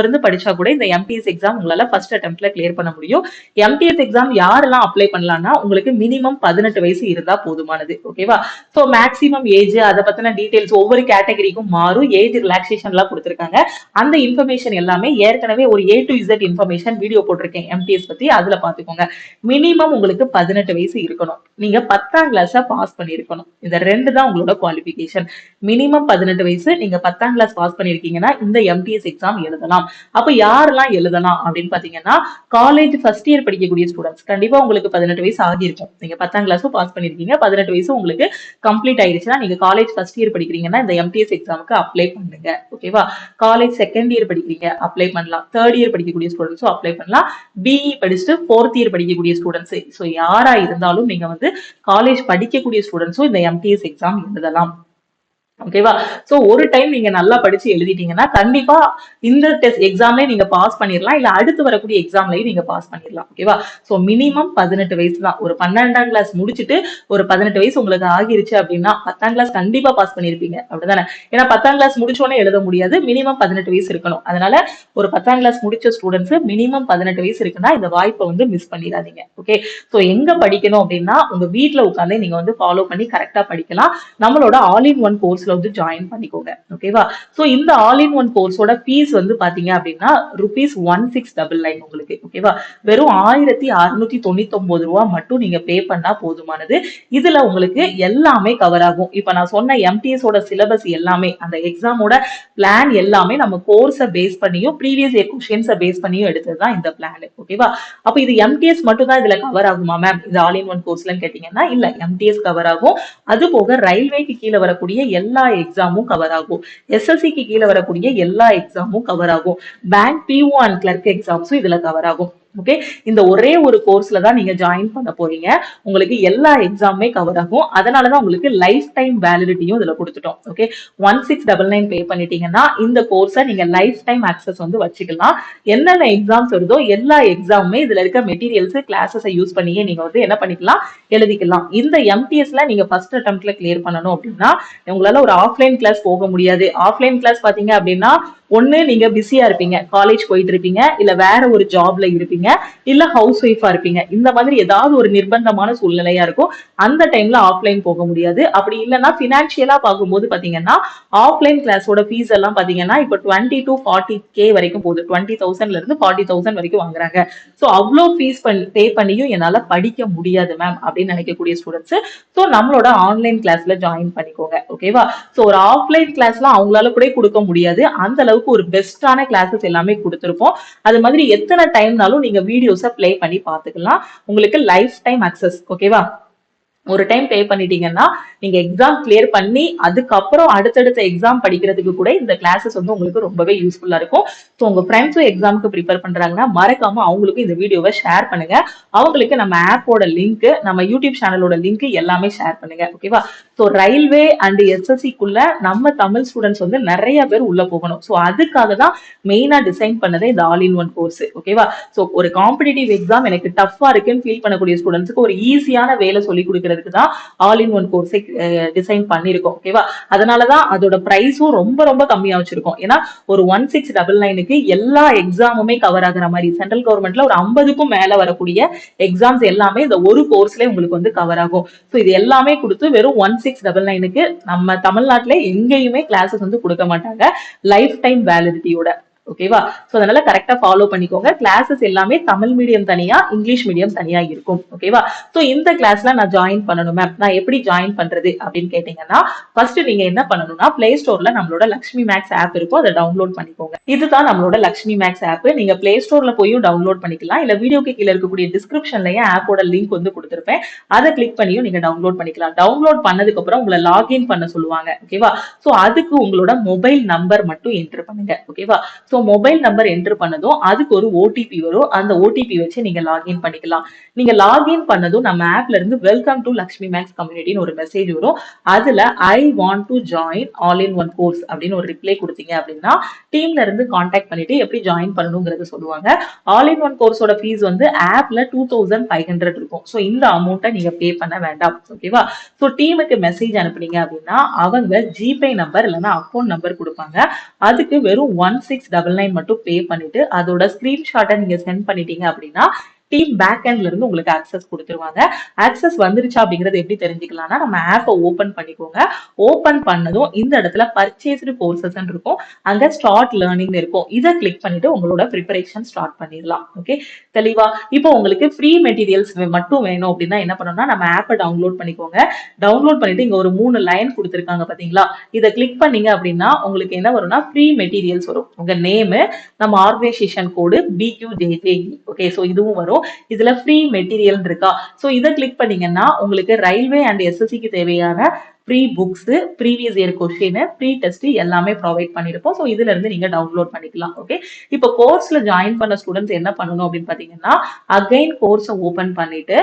இருந்து படிச்சா கூட இந்த எம்டிஎஸ் எக்ஸாம் உங்களால ஃபர்ஸ்ட் அட்டெம்ப்ட்ல கிளியர் பண்ண முடியும். எம்டிஎஸ் எக்ஸாம் யாரெல்லாம் அப்ளை பண்ணலாம்னா உங்களுக்கு மினிமம் 18 வயசு இருந்தா போதுமானது. ஓகேவா? சோ மேக்ஸிமம் ஏஜ் அதை பத்தின டீடைல்ஸ் ஒவ்வொரு கேட்டகரிக்கும் மாறும். ஏஜ் ரிலாக்ஸேஷன் எல்லாம் கொடுத்திருக்காங்க. அந்த இன்ஃபர்மேஷன் எல்லாமே ஏற்கனவே ஒரு A to Z information video போட்டிருக்கேன் எம்டிஎஸ் பத்தி, அதுல பாத்துக்கோங்க. மினிமம் உங்களுக்கு 18 வயசு இருக்கணும். நீங்க 10ஆம் கிளாஸ பாஸ் பண்ணிருக்கணும். இந்த 2 தான் உங்களோட குவாலிபிகேஷன். மினிமம் 18 வயசு, நீங்க 10ஆம் கிளாஸ் பாஸ் பாஸ் பண்ணிருக்கீங்கன்னா இந்த எம்டிஎஸ் எக்ஸாம் எழுதலாம். அப்ப யாரெல்லாம் எழுதலாம் அப்படின்னு பாத்தீங்கன்னா, காலேஜ் ஃபர்ஸ்ட் இயர் படிக்கக்கூடிய ஸ்டூடெண்ட்ஸ். கண்டிப்பா உங்களுக்கு 18 வயசு ஆகியிருக்கும். நீங்க 10ஆம் கிளாஸும் பாஸ் பண்ணிருக்கீங்க. 18 வயசு உங்களுக்கு கம்ப்ளீட் ஆயிடுச்சுன்னா நீங்க காலேஜ் ஃபர்ஸ்ட் இயர் படிக்கிறீங்கன்னா இந்த எம்டிஎஸ் எக்ஸாமுக்கு அப்ளை பண்ணுங்க. ஓகேவா? காலேஜ் செகண்ட் இயர் படிக்கிறீங்க, அப்ளை பண்ணலாம். தேர்ட் இயர் படிக்கக்கூடிய ஸ்டூடெண்ட்ஸும் அப்ளை பண்ணலாம். பிஇ படிச்சுட்டு ஃபோர்த் இயர் படிக்கக்கூடிய ஸ்டூடெண்ட்ஸ். ஸோ யாரா இருந்தாலும் நீங்க வந்து காலேஜ் படிக்கக்கூடிய ஸ்டூடெண்ட்ஸும் இந்த எம்டிஎஸ் எக்ஸாம் எழுதலாம். ஓகேவா? சோ ஒரு டைம் நீங்க நல்லா படிச்சு எழுதிட்டீங்கன்னா கண்டிப்பா இந்த டெஸ்ட் எக்ஸாம்லயே நீங்க பாஸ் பண்ணிடலாம். இல்ல அடுத்து வரக்கூடிய எக்ஸாம்லயும் நீங்க பாஸ் பண்ணிடலாம். ஓகேவா? சோ மினிமம் 18 வயசு தான். ஒரு 12ஆம் கிளாஸ் முடிச்சுட்டு ஒரு 18 வயசு உங்களுக்கு ஆகிருச்சு அப்படின்னா 10ஆம் கிளாஸ் கண்டிப்பா பாஸ் பண்ணிருப்பீங்க. அப்படிதானே? ஏன்னா 10ஆம் கிளாஸ் முடிச்சோடனே எழுத முடியாது. மினிமம் 18 வயசு இருக்கணும். அதனால ஒரு 10ஆம் கிளாஸ் முடிச்ச ஸ்டூடெண்ட்ஸ் மினிமம் 18 வயசு இருக்குன்னா இந்த வாய்ப்பை வந்து மிஸ் பண்ணிடாதீங்க. ஓகே? சோ எங்க படிக்கணும் அப்படின்னா உங்க வீட்ல உட்கார்ந்து நீங்க வந்து ஃபாலோ பண்ணி கரெக்டா படிக்கலாம். நம்மளோட ஆல் இன் ஒன் கோர்ஸ்ல வந்து ஜாயின் பண்ணிக்கோங்க. ஓகேவா? சோ இந்த ஆல் இன் ஒன் கோர்ஸோட ஃபீஸ் வந்து பாத்தீங்க அப்படின்னா ₹1699 உங்களுக்கு. ஓகேவா? வெறும் ₹1699 மட்டும் நீங்க பே பண்ணா போதுமானது. இதுல உங்களுக்கு எல்லாமே கவர் ஆகும். இப்ப நான் சொன்ன எம்டிஎஸ் ஓட சிலபஸ் எல்லாமே அந்த எக்ஸாமோட பிளான் எல்லாமே நம்ம கோர்ஸை பேஸ் பண்ணியும் ப்ரீவியஸ் இயர் கொஸ்டின்ஸை பேஸ் பண்ணியும் எடுத்ததுதான் இந்த பிளான். ஓகேவா? அப்ப இது எம்டிஎஸ் மட்டும் தான் இதுல கவர் ஆகுமா மேம் இது ஆல் இன் ஒன் கோர்ஸ்ல கேட்டீங்கன்னா இல்ல, எம்டிஎஸ் கவர் ஆகும். அது போக ரயில்வேக்கு கீழே வரக்கூடிய எல்லா எக்ஸாமும் கவர் ஆகும். எஸ்எஸ்சிக்கு கீழே வரக்கூடிய எல்லா எக்ஸாமும் கவர் ஆகும். பேங்க் பிஓ அண்ட் கிளர்க் எக்ஸாம்ஸும் இதுல கவர் ஆகும். ஓகே, இந்த ஒரே ஒரு கோர்ஸ்ல தான் நீங்க ஜாயின் பண்ண போறீங்க. உங்களுக்கு எல்லா எக்ஸாமுமே கவர் ஆகும். அதனாலதான் உங்களுக்கு லைஃப் டைம் வேலிடிட்டியும் இதுல கொடுத்துட்டோம். ஓகே, 1699 பே பண்ணிட்டீங்கன்னா இந்த கோர்ஸை நீங்க லைஃப் டைம் ஆக்சஸ் வந்து வச்சுக்கலாம். என்னென்ன எக்ஸாம்ஸ் வருதோ எல்லா எக்ஸாமுமே இதுல இருக்க மெட்டீரியல்ஸ் கிளாஸஸை யூஸ் பண்ணியே நீங்க வந்து என்ன பண்ணிக்கலாம், எழுதிக்கலாம். இந்த எம்டிஎஸ்ல நீங்க ஃபர்ஸ்ட் அட்டெம்ப்ட்ல கிளியர் பண்ணணும் அப்படின்னா உங்களால ஒரு ஆஃப்லைன் கிளாஸ் போக முடியாது. ஆஃப்லைன் கிளாஸ் பாத்தீங்க அப்படின்னா ஒண்ணு நீங்க பிஸியா இருப்பீங்க, காலேஜ் போயிட்டு இருப்பீங்க, இல்ல வேற ஒரு ஜாப்ல இருப்பீங்க, இல்ல ஹவுஸ் ஒய்ஃபா இருப்பீங்க. இந்த மாதிரி ஏதாவது ஒரு நிர்பந்தமான சூழ்நிலையா இருக்கும். அந்த டைம்ல ஆஃப்லைன் போக முடியாது. அப்படி இல்லைன்னா பினான்சியலா பார்க்கும்போது பாத்தீங்கன்னா ஆஃப்லைன் கிளாஸோட ஃபீஸ் எல்லாம் பாத்தீங்கன்னா இப்ப 20 to 40K வரைக்கும் போகுது. 20,000ல இருந்து 40,000 வரைக்கும் வாங்குறாங்க. சோ அவ்வளோ ஃபீஸ் பே பண்ணியும் என்னால படிக்க முடியாது மேம் அப்படின்னு நினைக்கக்கூடிய ஸ்டூடெண்ட்ஸ் சோ நம்மளோட ஆன்லைன் கிளாஸ்ல ஜாயின் பண்ணிக்கோங்க. ஓகேவா? சோ ஒரு ஆஃப்லைன் கிளாஸ்லாம் அவங்களால கூட கொடுக்க முடியாது. அந்த அளவுக்கு ஒரு பெஸ்டான கிளாஸஸ் எல்லாமே கொடுத்திருப்போம். அது மாதிரி எத்தனை டைம்னாலும் நீங்க வீடியோஸை பிளே பண்ணி பார்த்துக்கலாம். உங்களுக்கு லைஃப் டைம் அக்சஸ். ஓகேவா? ஒரு டைம் பே பண்ணிட்டீங்கன்னா நீங்க எக்ஸாம் கிளியர் பண்ணி அதுக்கப்புறம் அடுத்தடுத்த எக்ஸாம் படிக்கிறதுக்கு கூட இந்த கிளாஸஸ் வந்து உங்களுக்கு ரொம்பவே யூஸ்ஃபுல்லா இருக்கும். ஸோ உங்க ஃப்ரெண்ட்ஸும் எக்ஸாமுக்கு ப்ரிப்பேர் பண்றாங்கன்னா மறக்காம அவங்களுக்கு இந்த வீடியோவை ஷேர் பண்ணுங்க. அவங்களுக்கு நம்ம ஆப்போட லிங்க், நம்ம யூடியூப் சேனலோட லிங்க் எல்லாமே ஷேர் பண்ணுங்க. ஓகேவா? ஸோ ரயில்வே அண்ட் எஸ்எஸ்சிக்குள்ள நம்ம தமிழ் ஸ்டூடெண்ட்ஸ் வந்து நிறைய பேர் உள்ள போகணும். ஸோ அதுக்காக தான் மெயினா டிசைன் பண்ணதே இந்த ஆல் இன் ஒன் கோர்ஸ். ஓகேவா? ஸோ ஒரு காம்படிட்டிவ் எக்ஸாம் எனக்கு டஃபா இருக்குன்னு ஃபீல் பண்ணக்கூடிய ஸ்டூடெண்ட்ஸ்க்கு ஒரு ஈஸியான வேலை சொல்லி கொடுக்குறதுக்கு தான் ஆல் இன் ஒன் கோர்ஸை டிசைன் பண்ணிருக்கோம். ஓகேவா? அதனாலதான் அதோட பிரைஸும் ரொம்ப ரொம்ப கம்மியா வச்சிருக்கோம். ஏன்னா ஒரு 1699க்கு எல்லா எக்ஸாமுமே கவர் ஆகுற மாதிரி சென்ட்ரல் கவர்மெண்ட்ல ஒரு 50க்கும் மேல வரக்கூடிய எக்ஸாம்ஸ் எல்லாமே இந்த ஒரு கோர்ஸ்ல உங்களுக்கு வந்து கவர் ஆகும். சோ இது எல்லாமே கொடுத்து வெறும் 1699க்கு நம்ம தமிழ்நாட்டுல எங்கேயுமே கிளாஸஸ் வந்து கொடுக்க மாட்டாங்க லைஃப் டைம் வேலிடிட்டியோட. ஓகேவா? சோ அதனால கரெக்டா ஃபாலோ பண்ணிக்கோங்க. கிளாஸஸ் எல்லாமே தமிழ் மீடியம் தனியா, இங்கிலீஷ் மீடியம் தனியா இருக்கும். ஓகேவா? சோ இந்த கிளாஸ்ல நான் ஜாயின் பண்ணணும் மேம், நான் எப்படி ஜாயின் பண்றது அப்படின்னு கேட்டீங்கன்னா ஃபர்ஸ்ட் நீங்க என்ன பண்ணணும்னா பிளே ஸ்டோர்ல நம்மளோட லக்ஷ்மி மேக்ஸ் ஆப் இருக்கும், அதை டவுன்லோட் பண்ணிக்கோங்க. இதுதான் நம்மளோட லக்ஷ்மி மேக்ஸ் ஆப். நீங்க பிளே ஸ்டோர்ல போயும் டவுன்லோட் பண்ணிக்கலாம், இல்ல வீடியோக்கு கீழே இருக்கக்கூடிய டிஸ்கிரிப்ஷன்லயே ஆப்போட லிங்க் வந்து கொடுத்திருப்பேன், அதை கிளிக் பண்ணியும் நீங்க டவுன்லோட் பண்ணிக்கலாம். டவுன்லோட் பண்ணதுக்கு அப்புறம் உங்களை லாகின் பண்ண சொல்லுவாங்க. ஓகேவா? சோ அதுக்கு உங்களோட மொபைல் நம்பர் மட்டும் என்டர் பண்ணுங்க. ஓகேவா? சோ மொபைல் நம்பர் என்டர் பண்ணதும் அதுக்கு ஒரு ஓடிபி வரும். அந்த ஓடிபி வச்சு நீங்க லாகின் பண்ணிக்கலாம். நீங்க லாகின் பண்ணதும் நம்ம ஆப்ல இருந்து வெல்கம் டு லக்ஷ்மி மேக்ஸ் கம்யூனிட்டின்னு ஒரு மெசேஜ் வரும். அதுல ஐ want to join all in one course அப்படின்னு ஒரு ரிப்ளை கொடுத்தீங்க அப்படின்னா டீம்ல இருந்து கான்டாக்ட் பண்ணிட்டு எப்படி ஜாயின் பண்ணணுங்கிறத சொல்லுவாங்க. ஆல் இன் ஒன் கோர்ஸோட ஃபீஸ் வந்து ஆப்ல 2500 இருக்கும். சோ இந்த அமௌண்ட்டை நீங்க பே பண்ண வேண்டாம். ஓகேவா? சோ டீமுக்கு மெசேஜ் அனுப்புனீங்க அப்படின்னா அவங்க ஜிபே நம்பர் இல்லைன்னா அக்கௌண்ட் நம்பர் கொடுப்பாங்க. அதுக்கு வெறும் 1699 மட்டும் பே பண்ணிட்டு அதோட ஸ்கிரீன்ஷாட்டை நீங்க சென்ட் பண்ணிட்டீங்க அப்படின்னா டீம் பேக் எண்ட்ல இருந்து உங்களுக்கு ஆக்சஸ் கொடுத்துருவாங்க. ஆக்சஸ் வந்துருச்சா அப்படிங்கறது எப்படி தெரிஞ்சுக்கலாம்னா, நம்ம ஆப்பை ஓபன் பண்ணிக்கோங்க. ஓபன் பண்ணதும் இந்த இடத்துல பர்ச்சேஸ்டு கோர்சஸ் இருக்கும், அங்க ஸ்டார்ட் லேர்னிங் இருக்கும். இதை கிளிக் பண்ணிட்டு உங்களோட ப்ரிப்பரேஷன் ஸ்டார்ட் பண்ணிடலாம். ஓகே, தெளிவா? இப்போ உங்களுக்கு ஃப்ரீ மெட்டீரியல்ஸ் மட்டும் வேணும் அப்படின்னா என்ன பண்ணணும்னா, நம்ம ஆப்பை டவுன்லோட் பண்ணிக்கோங்க. டவுன்லோட் பண்ணிட்டு இங்க ஒரு 3 லைன் கொடுத்துருக்காங்க பாத்தீங்களா, இதை கிளிக் பண்ணீங்க அப்படின்னா உங்களுக்கு என்ன வரும்னா ஃப்ரீ மெட்டீரியல்ஸ் வரும். உங்க நேம், நம்ம organisation code BQJJ. Okay, so இதுவும் வரும். இதுல ஃப்ரீ மெட்டீரியல் இருக்கா, சோ இதை கிளிக் பண்ணீங்கன்னா உங்களுக்கு ரயில்வே அண்ட் SSCக்கு தேவையான free books, previous year question, pre test எல்லாமே ப்ரொவைட் பண்ணிருப்போம். ஸோ இதுல இருந்து நீங்க டவுன்லோட் பண்ணிக்கலாம். ஓகே, இப்போ கோர்ஸ்ல ஜாயின் பண்ண ஸ்டூடெண்ட்ஸ் என்ன பண்ணணும் அப்படின்னு பாத்தீங்கன்னா, அகைன் கோர்ஸை ஓபன் பண்ணிட்டு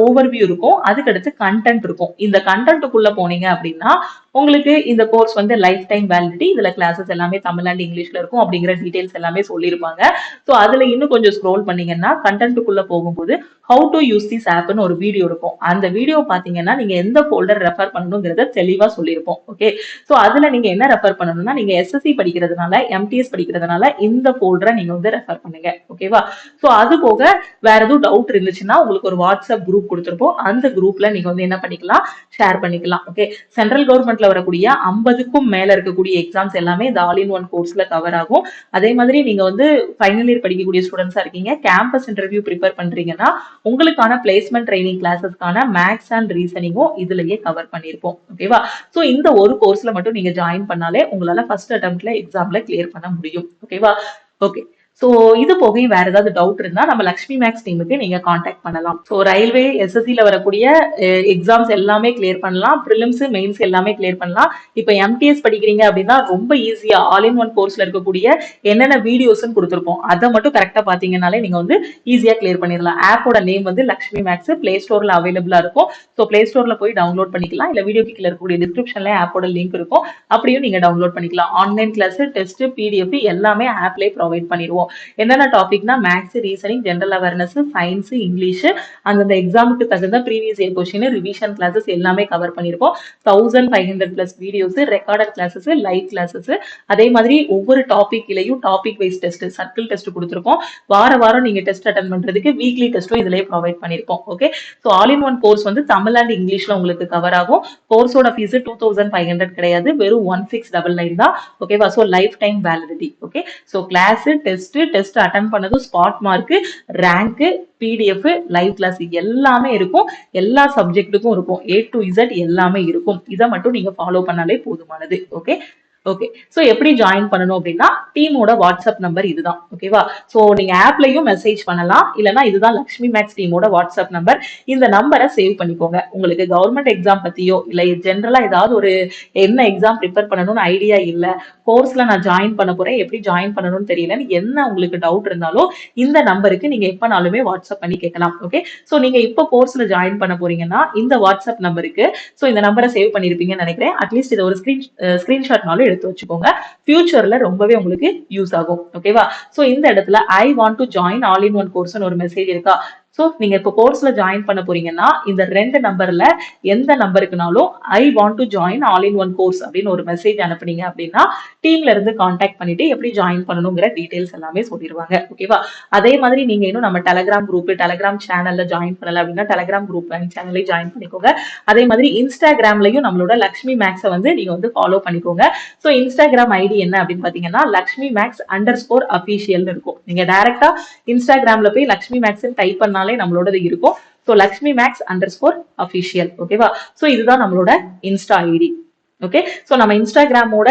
ஓவர்வியூ இருக்கும், அதுக்கடுத்து கண்டென்ட் இருக்கும். இந்த கண்டென்ட்டுக்குள்ள போனீங்க அப்படின்னா உங்களுக்கு இந்த கோர்ஸ் வந்து லைஃப் டைம் வேலிடிட்டி, இதுல கிளாஸஸ் எல்லாமே தமிழ் அண்ட் இங்கிலீஷ்ல இருக்கும் அப்படிங்கிற டீடைல்ஸ் எல்லாமே சொல்லியிருப்பாங்க. ஸோ அதுல இன்னும் கொஞ்சம் ஸ்க்ரோல் பண்ணீங்கன்னா கண்டென்ட்டுக்குள்ள போகும்போது ஹவு டு யூஸ் திஸ் ஆப்னு ஒரு வீடியோ இருக்கும். அந்த வீடியோ பாத்தீங்கன்னா நீங்க எந்த ஃபோல்டர் ரெஃபர் பண்ணணுங்கிறத தெளிவா சொல்லியிருப்போம். ஓகே, ஸோ அதுல நீங்க என்ன ரெஃபர் பண்ணணும்னா, நீங்க SSC படிக்கிறதுனால, MTS படிக்கிறதுனால இந்த ஃபோல்டரை நீங்க வந்து ரெஃபர் பண்ணுங்க. ஓகேவா? ஸோ அது போக வேற எதுவும் டவுட் இருந்துச்சுன்னா உங்களுக்கு ஒரு வாட்ஸ்அப் குரூப் கொடுத்துருப்போம், அந்த குரூப்ல நீங்க வந்து என்ன பண்ணிக்கலாம், ஷேர் பண்ணிக்கலாம். ஓகே, சென்ட்ரல் கவர்மெண்ட்ல வரக்கூடிய 50க்கும் மேல இருக்கக்கூடிய எக்ஸாம்ஸ் எல்லாமே இந்த ஆல் இன் ஒன் கோர்ஸ்ல கவர் ஆகும். அதே மாதிரி நீங்க வந்து ஃபைனல் இயர் படிக்கக்கூடிய ஸ்டூடெண்ட்ஸா இருக்கீங்க, கேம்பஸ் இன்டர்வியூ ப்ரிப்பேர் பண்றீங்கன்னா உங்களுக்கான பிளேஸ்மெண்ட் ட்ரைனிங் கிளாஸஸ்க்கான மேக்ஸ் அண்ட் ரீசனிங்கும் இதுலயே கவர் பண்ணிருப்போம். ஓகேவா? சோ இந்த ஒரு கோர்ஸ்ல மட்டும் நீங்க ஜாயின் பண்ணாலே உங்களால ஃபர்ஸ்ட் அட்டெம்ப்ட்ல எக்ஸாம்ல கிளியர் பண்ண முடியும். ஓகேவா? ஓகே, சோ இது போக வேற ஏதாவது டவுட் இருந்தா நம்ம லக்ஷ்மி மேக்ஸ் டீமுக்கு நீங்க காண்டாக்ட் பண்ணலாம். சோ ரயில்வே SSCல வரக்கூடிய எக்ஸாம்ஸ் எல்லாமே கிளியர் பண்ணலாம், ப்ரிலிம்ஸ் மெயின்ஸ் எல்லாமே கிளியர் பண்ணலாம். இப்போ MTS படிக்கிறீங்க அப்படின்னா ரொம்ப ஈஸியா ஆல் இன் ஒன் கோர்ஸ்ல இருக்கக்கூடிய என்னென்ன வீடியோஸ் கொடுத்துருப்போம் அதை மட்டும் கரெக்டா பாத்தீங்கன்னாலே நீங்க வந்து ஈஸியா கிளியர் பண்ணிடலாம். ஆப்போட நேம் வந்து லக்ஷ்மி மேக்ஸ், பிளே ஸ்டோர்ல அவைலபிளா இருக்கும். ஸோ பிளே ஸ்டோர்ல போய் டவுன்லோட் பண்ணிக்கலாம், இல்ல வீடியோ கீழே இருக்கக்கூடிய டிஸ்கிரிப்ஷன்ல ஆப்போட லிங்க் இருக்கும், அப்படியும் நீங்க டவுன்லோட் பண்ணிக்கலாம். ஆன்லைன் கிளாஸ், டெஸ்ட், PDF எல்லாமே ஆப்லேயே ப்ரொவைட் பண்ணிடுவோம். என்னென்ன டாபிக்னா maths, reasoning, general awareness, science, English, அந்தந்த எக்ஸாமுக்கு தகுந்த previous year question, revision classes எல்லாமே கவர் பண்ணிருப்போம். 1500+ videos, recorded classes, live classes, அதே மாதிரி ஒவ்வொரு டாபிக்லயும் topic wise test, circle test கொடுத்துருக்கோம். வாரம் நீங்க டெஸ்ட் அட்டன் பண்றதுக்கு வீக்லி டெஸ்ட்டும் இதுலயே ப்ரொவைட் பண்ணிருப்போம். Okay, so all in one course வந்து தமிழ் அண்ட் இங்கிலீஷ்ல உங்களுக்கு கவர் ஆகும். கோர்ஸோட ஃபீஸ் 2500 கிடையாது, வெறும் 1699 தான். ஓகேவா? So life time validity. Okay, so class, test attend பண்ணதும் spot mark, rank, PDF, live class எல்லாமே இருக்கும். எல்லா சப்ஜெக்ட்டுக்கும் இருக்கும், A to Z எல்லாமே இருக்கும். இதை மட்டும் நீங்க ஃபாலோ பண்ணாலே போதுமானது. ஓகே, ஓகே, சோ எப்படி ஜாயின் பண்ணணும் அப்படின்னா, டீமோட வாட்ஸ்அப் நம்பர் இதுதான். ஓகேவா? சோ நீங்க ஆப்லயும் மெசேஜ் பண்ணலாம், இல்லனா இதுதான் லக்ஷ்மி மேக்ஸ் டீமோட வாட்ஸ்அப் நம்பர். இந்த நம்பரை சேவ் பண்ணிக்கோங்க. உங்களுக்கு கவர்மெண்ட் எக்ஸாம் பத்தியோ இல்ல ஜெனரலா ஏதாவது ஒரு என்ன எக்ஸாம் ப்ரிப்பேர் பண்ணணும்னு ஐடியா இல்ல, கோர்ஸ்ல நான் ஜாயின் பண்ண போறேன், எப்படி ஜாயின் பண்ணணும்னு தெரியலன்னு என்ன உங்களுக்கு டவுட் இருந்தாலும் இந்த நம்பருக்கு நீங்க எப்பனாலுமே வாட்ஸ்அப் பண்ணி கேட்கலாம். ஓகே, சோ நீங்க இப்போ கோர்ஸ்ல ஜாயின் பண்ண போறீங்கன்னா இந்த வாட்ஸ்அப் நம்பருக்கு, சோ இந்த நம்பரை சேவ் பண்ணிருப்பீங்கன்னு நினைக்கிறேன். அட்லீஸ்ட் இதை ஒரு ஸ்கிரீன்ஷாட்னாலும் எடுத்து வச்சுக்கோங்க, ஃபியூச்சர்ல ரொம்பவே உங்களுக்கு யூஸ் ஆகும். ஓகேவா? சோ இந்த இடத்துல ஐ want to join all in one course ஒரு மெசேஜ் இருக்கா, சோ நீங்க இப்போ கோர்ஸ்ல ஜாயின் பண்ண போறீங்கன்னா இந்த 2 நம்பர்ல எந்த நம்பருக்குனாலும் I want to join all in one course அப்படின்னு ஒரு மெசேஜ் அனுப்புனீங்க அப்படின்னா டீம்ல இருந்து கான்டாக்ட் பண்ணிட்டு எப்படி ஜாயின் பண்ணணுங்கிற டீடைல்ஸ் எல்லாமே சொல்லிடுவாங்க. ஓகேவா? அதே மாதிரி நீங்க இன்னும் நம்ம டெலகிராம் குரூப், டெலகிராம் சேனல்ல ஜாயின் பண்ணல அப்படின்னா டெலகிராம் குரூப் சேனல்ல ஜாயின் பண்ணிக்கோங்க. அதே மாதிரி இன்ஸ்டாகிராம்லயும் நம்மளோட லக்ஷ்மி மேக்ஸை வந்து நீங்க வந்து ஃபாலோ பண்ணிக்கோங்க. சோ இன்ஸ்டாகிராம் ஐடி என்ன அப்படின்னு பாத்தீங்கன்னா லக்ஷ்மி மேக்ஸ் _official இருக்கும். நீங்க டைரக்டா இன்ஸ்டாகிராம்ல போய் லக்ஷ்மி மேக்ஸ் டைப் பண்ணாலே நம்மளோட இருக்கும். So Lakshmi maths _official. ஓகேவா? சோ இதுதான் நம்மளோட இன்ஸ்டா ஐடி. ஓகே, சோ நம்ம இன்ஸ்டாகிராமோட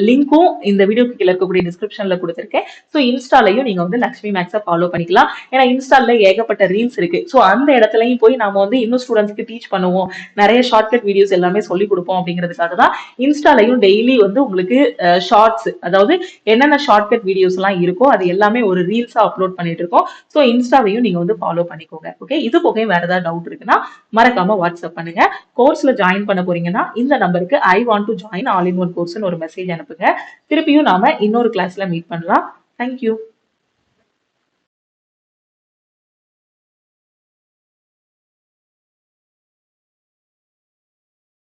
லிங்க்கும் இந்த வீடியோக்கு கீழே இருக்கக்கூடிய டிஸ்கிரிப்ஷன்ல கொடுத்திருக்கேன். சோ இன்ஸ்டாலையும் நீங்க வந்து லக்ஷ்மி மேக்ஸை ஃபாலோ பண்ணிக்கலாம். ஏன்னா இன்ஸ்டால ஏகப்பட்ட ரீல்ஸ் இருக்கு. சோ அந்த இடத்துலயும் போய் நாம வந்து இன்னும் ஸ்டூடெண்ட்ஸ்க்கு டீச் பண்ணுவோம், நிறைய ஷார்ட்கட் வீடியோஸ் எல்லாமே சொல்லி கொடுப்போம் அப்படிங்கிறதுக்காக தான் இன்ஸ்டாலையும் டெய்லி வந்து உங்களுக்கு ஷார்ட்ஸ், அதாவது என்னென்ன ஷார்ட்கட் வீடியோஸ் எல்லாம் இருக்கோ அது எல்லாமே ஒரு ரீல்ஸா அப்லோட் பண்ணிட்டு இருக்கோம். சோ இன்ஸ்டாவையும் நீங்க வந்து ஃபாலோ பண்ணிக்கோங்க. ஓகே, இது போக வேற ஏதாவது டவுட் இருக்குன்னா மறக்காம வாட்ஸ்அப் பண்ணுங்க. கோர்ஸ்ல ஜாயின் பண்ண போறீங்கன்னா இந்த நம்பருக்கு ஐ want to join all in one course ஒரு மெசேஜ் அனுப்புங்க. திருப்பியும் நாம இன்னொரு கிளாஸ்ல மீட் பண்ணலாம். Thank you.